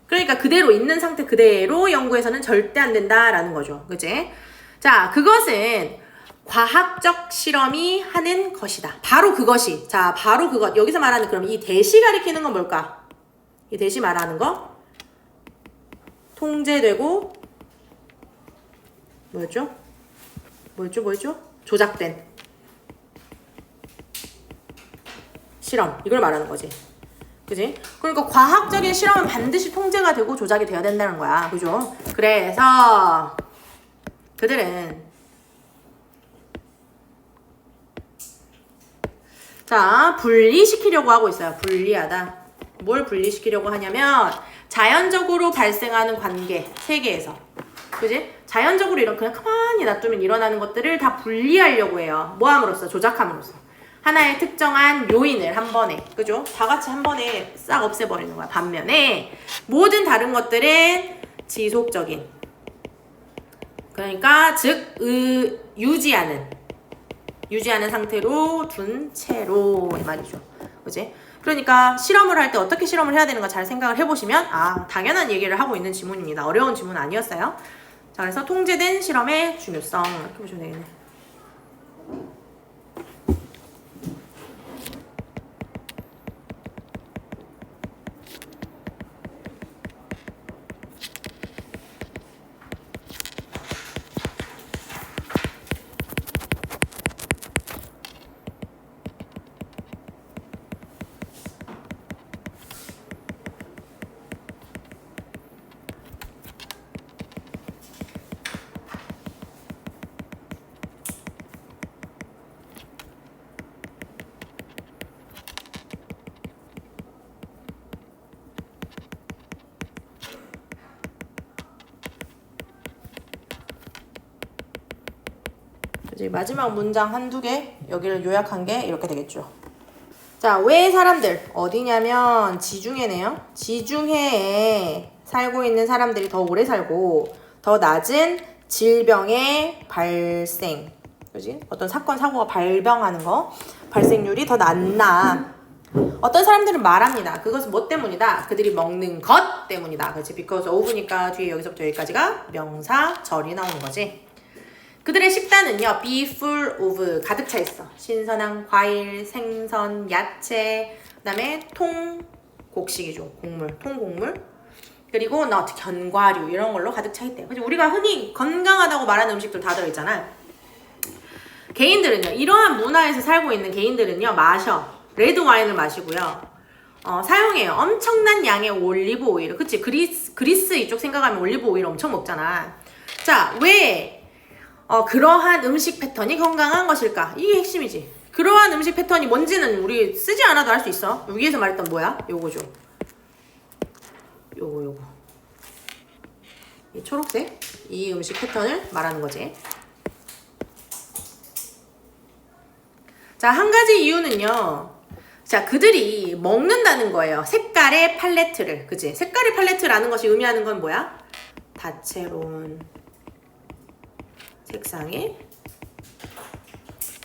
그러니까 그대로 있는 상태 그대로 연구해서는 절대 안 된다라는 거죠. 그치? 자, 그것은 과학적 실험이 하는 것이다. 바로 그것이. 자, 바로 그것. 여기서 말하는 그럼 이 대시 가리키는 건 뭘까? 이 대시 말하는 거? 통제되고 뭐였죠? 조작된 실험, 이걸 말하는 거지. 그지? 그러니까 과학적인 실험은 반드시 통제가 되고 조작이 되어야 된다는 거야. 그죠? 그래서 그들은 자, 분리시키려고 하고 있어요. 분리하다. 뭘 분리시키려고 하냐면 자연적으로 발생하는 관계, 세계에서. 그지? 자연적으로 이런 그냥 가만히 놔두면 일어나는 것들을 다 분리하려고 해요. 뭐 함으로써? 조작함으로써. 하나의 특정한 요인을 한 번에, 그죠? 다 같이 한 번에 싹 없애버리는 거야. 반면에 모든 다른 것들은 지속적인, 그러니까 즉 유지하는 상태로 둔 채로, 이 말이죠. 그지? 그러니까 실험을 할 때 어떻게 실험을 해야 되는가 잘 생각을 해보시면 당연한 얘기를 하고 있는 지문입니다. 어려운 지문 아니었어요. 자, 그래서 통제된 실험의 중요성 이렇게 보시면 되겠네. 이제 마지막 문장 한두 개, 여기를 요약한 게 이렇게 되겠죠. 자, 왜 사람들, 어디냐면 지중해네요. 지중해에 살고 있는 사람들이 더 오래 살고 더 낮은 질병의 발생, 그지? 어떤 사건, 사고가 발병하는 거, 발생률이 더 낮나. 어떤 사람들은 말합니다. 그것은 뭐 때문이다? 그들이 먹는 것 때문이다. 그렇지? because of니까 뒤에 여기서부터 여기까지가 명사, 절이 나오는 거지. 그들의 식단은요, be full of, 가득 차 있어. 신선한 과일, 생선, 야채, 그 다음에 곡식이죠. 곡물, 통곡물. 그리고 nut, 견과류, 이런 걸로 가득 차 있대요. 그래서 우리가 흔히 건강하다고 말하는 음식들 다 들어있잖아. 개인들은요, 이러한 문화에서 살고 있는 개인들은요, 레드 와인을 마시고요. 사용해요. 엄청난 양의 올리브 오일. 그치? 그리스 이쪽 생각하면 올리브 오일 엄청 먹잖아. 자, 왜 그러한 음식 패턴이 건강한 것일까? 이게 핵심이지. 그러한 음식 패턴이 뭔지는 우리 쓰지 않아도 알 수 있어. 위에서 말했던 뭐야? 요거죠. 요거. 이 초록색. 이 음식 패턴을 말하는 거지. 자, 한 가지 이유는요. 자, 그들이 먹는다는 거예요. 색깔의 팔레트를. 그치? 색깔의 팔레트라는 것이 의미하는 건 뭐야? 다채로운 색상의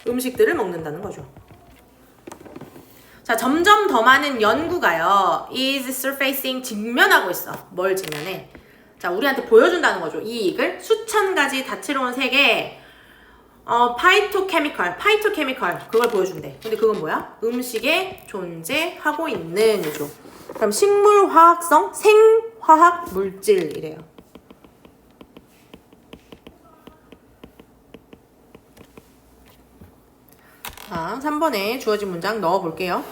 음식들을 먹는다는 거죠. 자, 점점 더 많은 연구가요, is surfacing, 직면하고 있어. 뭘 직면해? 자, 우리한테 보여준다는 거죠. 이 이익을 수천 가지 다채로운 색의 파이토케미컬, 그걸 보여준대. 근데 그건 뭐야? 음식에 존재하고 있는 이죠. 그럼 식물화학성 생화학 물질이래요. 자, 3번에 주어진 문장 넣어볼게요.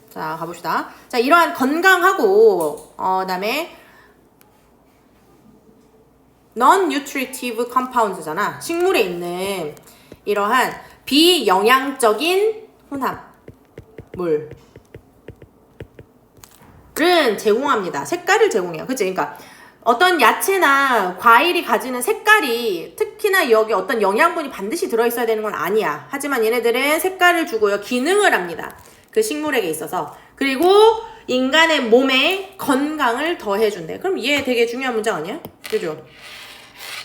자, 가봅시다. 자, 이러한 건강하고, 그다음에 non-nutritive compounds잖아. 식물에 있는 이러한 비영양적인 혼합물은 제공합니다. 색깔을 제공해요. 그치? 그러니까 어떤 야채나 과일이 가지는 색깔이 특히나 여기 어떤 영양분이 반드시 들어있어야 되는 건 아니야. 하지만 얘네들은 색깔을 주고요. 기능을 합니다. 그 식물에게 있어서. 그리고 인간의 몸에 건강을 더해준대. 그럼 얘 되게 중요한 문장 아니야? 그죠?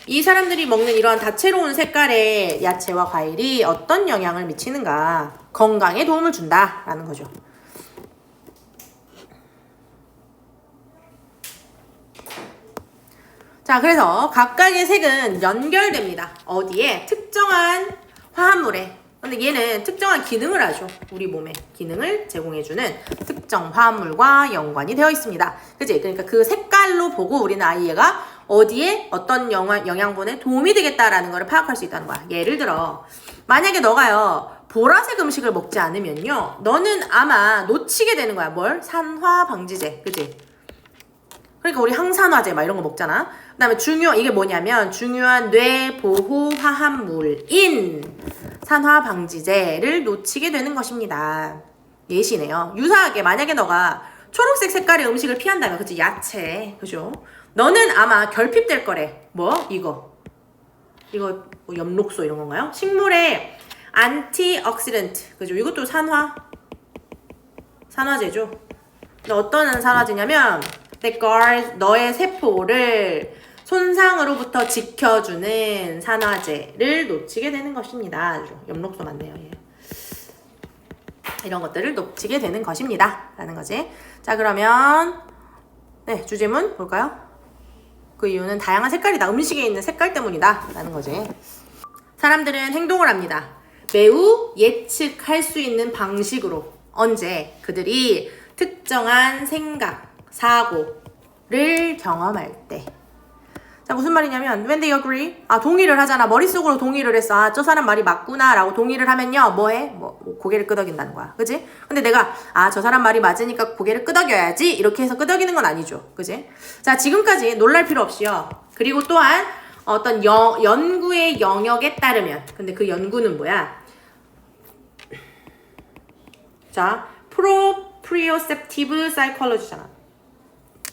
이 사람들이 먹는 이러한 다채로운 색깔의 야채와 과일이 어떤 영향을 미치는가? 건강에 도움을 준다라는 거죠. 자, 그래서 각각의 색은 연결됩니다. 어디에? 특정한 화합물에. 근데 얘는 특정한 기능을 하죠. 우리 몸에 기능을 제공해주는 특정 화합물과 연관이 되어 있습니다. 그치? 그러니까 그 색깔로 보고 우리는 얘가 어디에 어떤 영양분에 도움이 되겠다라는 걸 파악할 수 있다는 거야. 예를 들어 만약에 너가요 보라색 음식을 먹지 않으면요 너는 아마 놓치게 되는 거야. 뭘? 산화 방지제. 그치? 그러니까 우리 항산화제 막 이런 거 먹잖아. 그 다음에 이게 뭐냐면 중요한 뇌 보호 화합물인 산화 방지제를 놓치게 되는 것입니다. 예시네요. 유사하게 만약에 너가 초록색 색깔의 음식을 피한다면, 그치? 야채, 그죠? 너는 아마 결핍될 거래. 뭐? 이거 뭐 엽록소 이런 건가요? 식물의 안티옥시던트, 그죠? 이것도 산화제죠. 근데 어떤 산화제냐면 너의 세포를 손상으로부터 지켜주는 산화제를 놓치게 되는 것입니다. 엽록소 맞네요. 예. 이런 것들을 놓치게 되는 것입니다. 라는 거지. 자, 그러면 네, 주제문 볼까요? 그 이유는 다양한 색깔이다. 음식에 있는 색깔 때문이다. 라는 거지. 사람들은 행동을 합니다. 매우 예측할 수 있는 방식으로. 언제? 그들이 특정한 생각, 사고를 경험할 때. 자, 무슨 말이냐면 when they agree, 동의를 하잖아. 머릿속으로 동의를 했어. 저 사람 말이 맞구나 라고 동의를 하면요 뭐해? 고개를 끄덕인다는 거야. 그치? 근데 내가 저 사람 말이 맞으니까 고개를 끄덕여야지 이렇게 해서 끄덕이는 건 아니죠. 그치? 자, 지금까지 놀랄 필요 없이요. 그리고 또한 어떤 연구의 영역에 따르면, 근데 그 연구는 뭐야? 자, proprioceptive psychology잖아.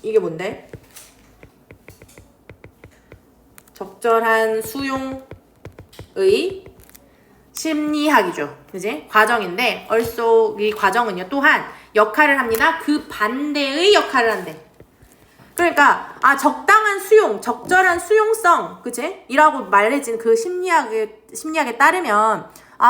이게 뭔데? 적절한 수용의 심리학이죠. 그지? 과정인데, also 이 과정은요, 또한 역할을 합니다. 그 반대의 역할을 한대. 그러니까, 적당한 수용, 적절한 수용성, 그치? 이라고 말해진 그 심리학에 따르면,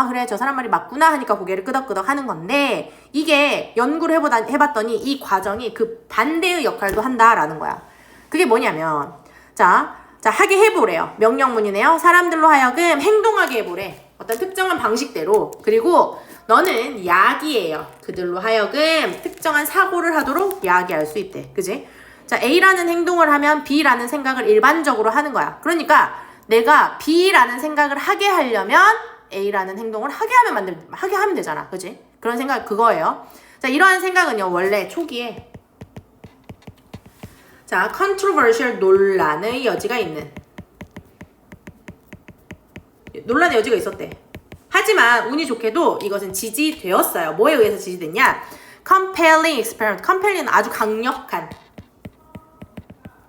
그래, 저 사람 말이 맞구나 하니까 고개를 끄덕끄덕 하는 건데, 이게 연구를 해봤더니 이 과정이 그 반대의 역할도 한다라는 거야. 그게 뭐냐면, 자, 하게 해보래요. 명령문이네요. 사람들로 하여금 행동하게 해보래. 어떤 특정한 방식대로. 그리고 너는 야기예요. 그들로 하여금 특정한 사고를 하도록 야기할 수 있대. 그지? 자, A라는 행동을 하면 B라는 생각을 일반적으로 하는 거야. 그러니까 내가 B라는 생각을 하게 하려면 A라는 행동을 하게 하면 되잖아. 그지? 그런 생각 그거예요. 자, 이러한 생각은요, 원래 초기에 자, controversial 논란의 여지가 있었대. 하지만 운이 좋게도 이것은 지지되었어요. 뭐에 의해서 지지됐냐? compelling experiment. compelling은 아주 강력한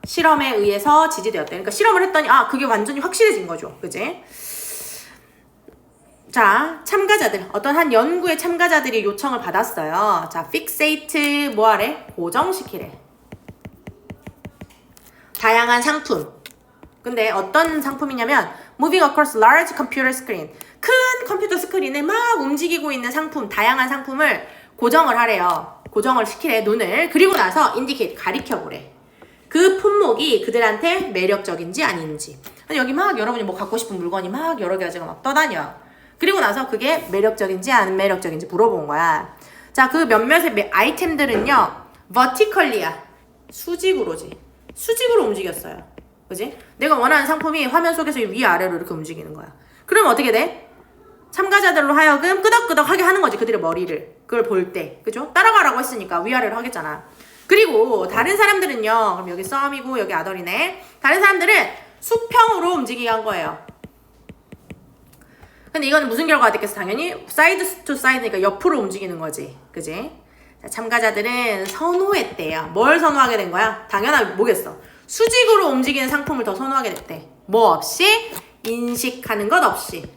실험에 의해서 지지되었대. 그러니까 실험을 했더니 그게 완전히 확실해진 거죠. 그지? 자, 참가자들. 어떤 한 연구의 참가자들이 요청을 받았어요. 자, fixate 뭐하래? 고정시키래. 다양한 상품. 근데 어떤 상품이냐면 moving across large computer screen. 큰 컴퓨터 스크린에 막 움직이고 있는 상품, 다양한 상품을 고정을 하래요. 고정을 시키래, 눈을. 그리고 나서 indicate, 가리켜보래. 그 품목이 그들한테 매력적인지 아닌지. 여기 막 여러분이 뭐 갖고 싶은 물건이 막 여러 가지가 막 떠다녀. 그리고 나서 그게 매력적인지 안 매력적인지 물어본 거야. 자, 그 몇몇의 아이템들은요, vertically야. 수직으로 움직였어요. 그지? 내가 원하는 상품이 화면 속에서 위아래로 이렇게 움직이는 거야. 그럼 어떻게 돼? 참가자들로 하여금 끄덕끄덕 하게 하는 거지. 그들의 머리를. 그걸 볼 때. 그죠? 따라가라고 했으니까 위아래로 하겠잖아. 그리고 다른 사람들은요. 그럼 여기 썸이고 여기 아덜이네. 다른 사람들은 수평으로 움직이게 한 거예요. 근데 이건 무슨 결과가 됐겠어? 당연히 사이드 투 사이드니까 옆으로 움직이는 거지. 그지? 자, 참가자들은 선호했대요. 뭘 선호하게 된 거야? 당연하게 뭐겠어? 수직으로 움직이는 상품을 더 선호하게 됐대. 뭐 없이? 인식하는 것 없이.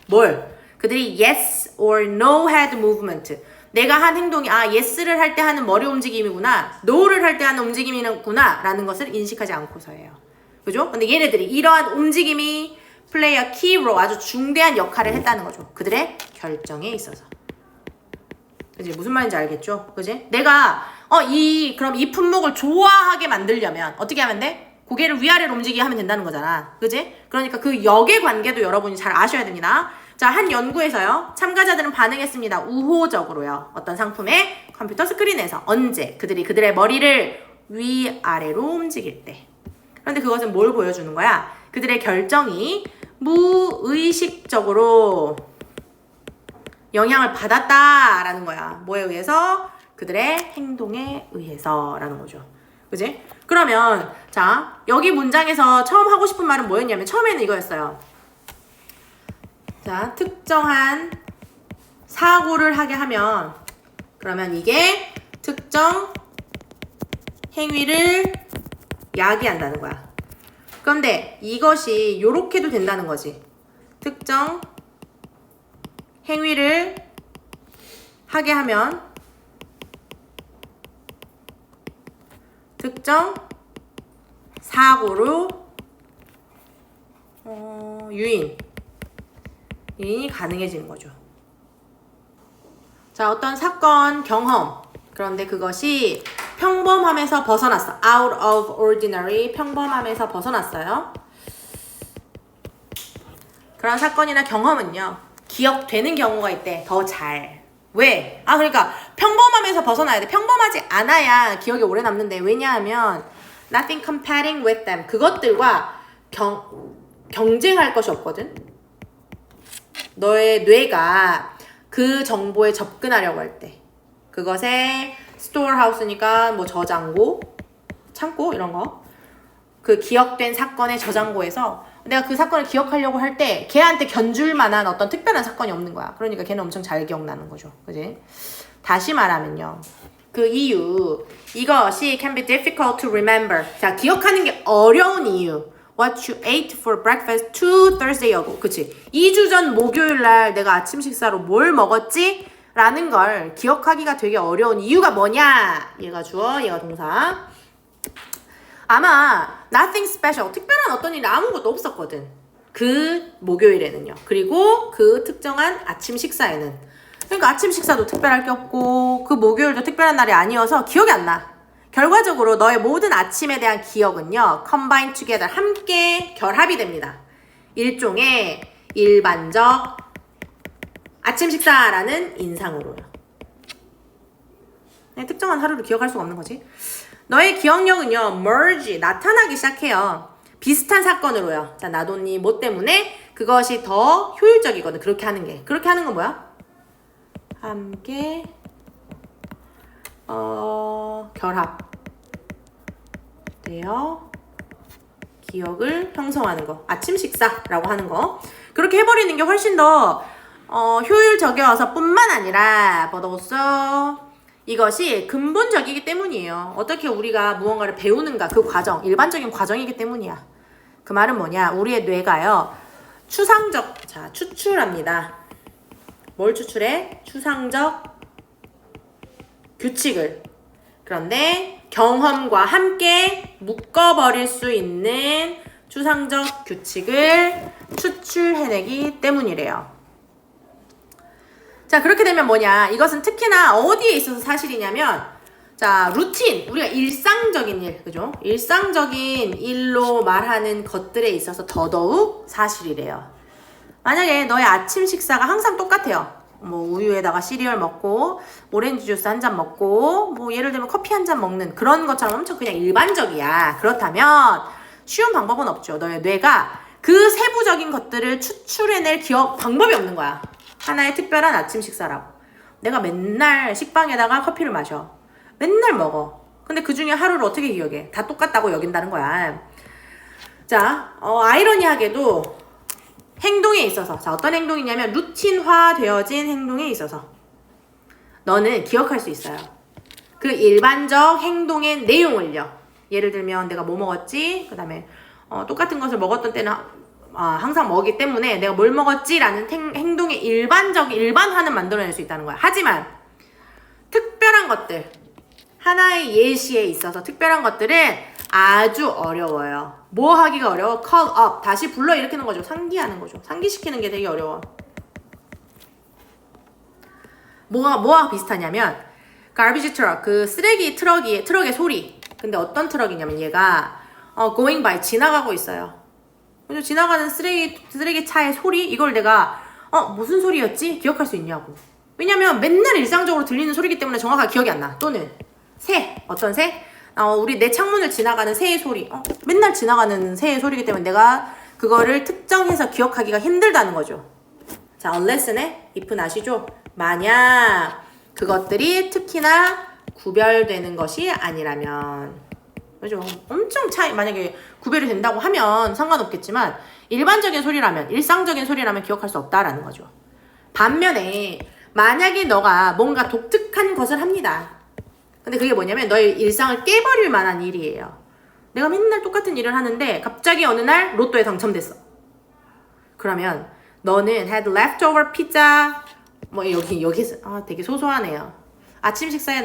뭘? 그들이 yes or no head movement. 내가 한 행동이 yes를 할 때 하는 머리 움직임이구나, no를 할 때 하는 움직임이구나 라는 것을 인식하지 않고서예요. 그죠? 근데 얘네들이 이러한 움직임이 play a key role, 아주 중대한 역할을 했다는 거죠. 그들의 결정에 있어서. 그지? 무슨 말인지 알겠죠? 그지? 내가 그럼 이 품목을 좋아하게 만들려면 어떻게 하면 돼? 고개를 위아래로 움직이게 하면 된다는 거잖아. 그지? 그러니까 그 역의 관계도 여러분이 잘 아셔야 됩니다. 자, 자, 한 연구에서요. 참가자들은 반응했습니다. 우호적으로요. 어떤 상품의 컴퓨터 스크린에서 언제 그들의 머리를 위아래로 움직일 때. 그런데 그것은 뭘 보여주는 거야? 그들의 결정이 무의식적으로 영향을 받았다라는 거야. 뭐에 의해서? 그들의 행동에 의해서라는 거죠. 그지? 그러면 자, 여기 문장에서 처음 하고 싶은 말은 뭐였냐면 처음에는 이거였어요. 자, 특정한 사고를 하게 하면 그러면 이게 특정 행위를 야기한다는 거야. 그런데 이것이 요렇게도 된다는 거지. 특정 행위를 하게 하면 특정 사고로 유인이 가능해지는 거죠. 자, 어떤 사건, 경험. 그런데 그것이 평범함에서 벗어났어. out of ordinary, 평범함에서 벗어났어요. 그런 사건이나 경험은요, 기억되는 경우가 있대. 더 잘. 왜? 그러니까 평범함에서 벗어나야 돼. 평범하지 않아야 기억이 오래 남는데. 왜냐하면 nothing competing with them. 그것들과 경쟁할 것이 없거든. 너의 뇌가 그 정보에 접근하려고 할 때. 그것의 스토어하우스니까 뭐 저장고, 창고 이런 거. 그 기억된 사건의 저장고에서 내가 그 사건을 기억하려고 할 때 걔한테 견줄 만한 어떤 특별한 사건이 없는 거야. 그러니까 걔는 엄청 잘 기억나는 거죠. 그지? 다시 말하면요. 그 이유, 이것이 can be difficult to remember. 자, 기억하는 게 어려운 이유. What you ate for breakfast 2 Thursday ago. 그치? 2주 전 목요일 날 내가 아침 식사로 뭘 먹었지? 라는 걸 기억하기가 되게 어려운 이유가 뭐냐? 얘가 주어, 얘가 동사. 아마 nothing special, 특별한 어떤 일이 아무것도 없었거든. 그 목요일에는요. 그리고 그 특정한 아침 식사에는. 그러니까 아침 식사도 특별할 게 없고 그 목요일도 특별한 날이 아니어서 기억이 안 나. 결과적으로 너의 모든 아침에 대한 기억은요. combine together, 함께 결합이 됩니다. 일종의 일반적 아침 식사라는 인상으로요. 특정한 하루를 기억할 수가 없는 거지. 너의 기억력은요, merge, 나타나기 시작해요. 비슷한 사건으로요. 자, 나도니 뭐 때문에 그것이 더 효율적이거든. 그렇게 하는 게. 그렇게 하는 건 뭐야? 함께 결합되어 기억을 형성하는 거. 아침 식사라고 하는 거. 그렇게 해버리는 게 훨씬 더 효율적이어서 뿐만 아니라 but also 이것이 근본적이기 때문이에요. 어떻게 우리가 무언가를 배우는가 그 과정, 일반적인 과정이기 때문이야. 그 말은 뭐냐? 우리의 뇌가요. 추출합니다. 뭘 추출해? 추상적 규칙을. 그런데 경험과 함께 묶어버릴 수 있는 추상적 규칙을 추출해내기 때문이래요. 자, 그렇게 되면 뭐냐? 이것은 특히나 어디에 있어서 사실이냐면, 자, 루틴, 우리가 일상적인 일, 그죠? 일상적인 일로 말하는 것들에 있어서 더더욱 사실이래요. 만약에 너의 아침 식사가 항상 똑같아요. 뭐 우유에다가 시리얼 먹고 오렌지 주스 한 잔 먹고 뭐 예를 들면 커피 한 잔 먹는 그런 것처럼 엄청 그냥 일반적이야. 그렇다면 쉬운 방법은 없죠. 너의 뇌가 그 세부적인 것들을 추출해낼 기억 방법이 없는 거야. 하나의 특별한 아침 식사라고. 내가 맨날 식빵에다가 커피를 마셔. 맨날 먹어. 근데 그 중에 하루를 어떻게 기억해? 다 똑같다고 여긴다는 거야. 자, 아이러니하게도 행동에 있어서, 자, 어떤 행동이냐면 루틴화 되어진 행동에 있어서 너는 기억할 수 있어요. 그 일반적 행동의 내용을요. 예를 들면 내가 뭐 먹었지? 그 다음에 똑같은 것을 먹었던 때는 항상 먹기 때문에 내가 뭘 먹었지라는 행동의 일반화는 만들어낼 수 있다는 거야. 하지만 특별한 것들, 하나의 예시에 있어서 특별한 것들은 아주 어려워요. 뭐 하기가 어려워? call up, 다시 불러일으키는 거죠. 상기하는 거죠. 상기시키는 게 되게 어려워. 뭐와 비슷하냐면 garbage truck, 그 쓰레기 트럭의 소리. 근데 어떤 트럭이냐면 얘가 going by, 지나가고 있어요. 그래서 지나가는 쓰레기 차의 소리, 이걸 내가 무슨 소리였지? 기억할 수 있냐고. 왜냐면 맨날 일상적으로 들리는 소리이기 때문에 정확하게 기억이 안 나. 또는 새, 어떤 새? 우리 내 창문을 지나가는 새의 소리. 맨날 지나가는 새의 소리이기 때문에 내가 그거를 특정해서 기억하기가 힘들다는 거죠. 자, unless의 if는 아시죠? 만약 그것들이 특히나 구별되는 것이 아니라면. 그죠? 엄청 만약에 구별이 된다고 하면 상관없겠지만 일반적인 소리라면, 일상적인 소리라면 기억할 수 없다라는 거죠. 반면에 만약에 너가 뭔가 독특한 것을 합니다. 근데 그게 뭐냐면 너의 일상을 깨버릴 만한 일이에요. 내가 맨날 똑같은 일을 하는데 갑자기 어느 날 로또에 당첨됐어. 그러면 너는 had leftover pizza 뭐 여기서 되게 소소하네요. 아침 식사에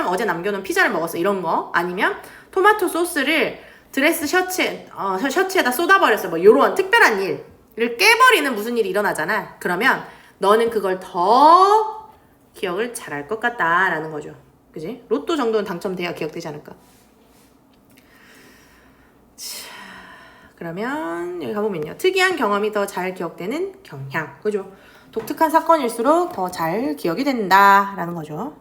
어제 남겨놓은 피자를 먹었어. 이런 거. 아니면 토마토 소스를 드레스 셔츠에다 쏟아버렸어. 뭐 요런 특별한 일을 깨버리는 무슨 일이 일어나잖아. 그러면 너는 그걸 더 기억을 잘할 것 같다라는 거죠. 그지? 로또 정도는 당첨돼야 기억되지 않을까? 자, 그러면 여기 가보면요. 특이한 경험이 더 잘 기억되는 경향. 그죠? 독특한 사건일수록 더 잘 기억이 된다라는 거죠.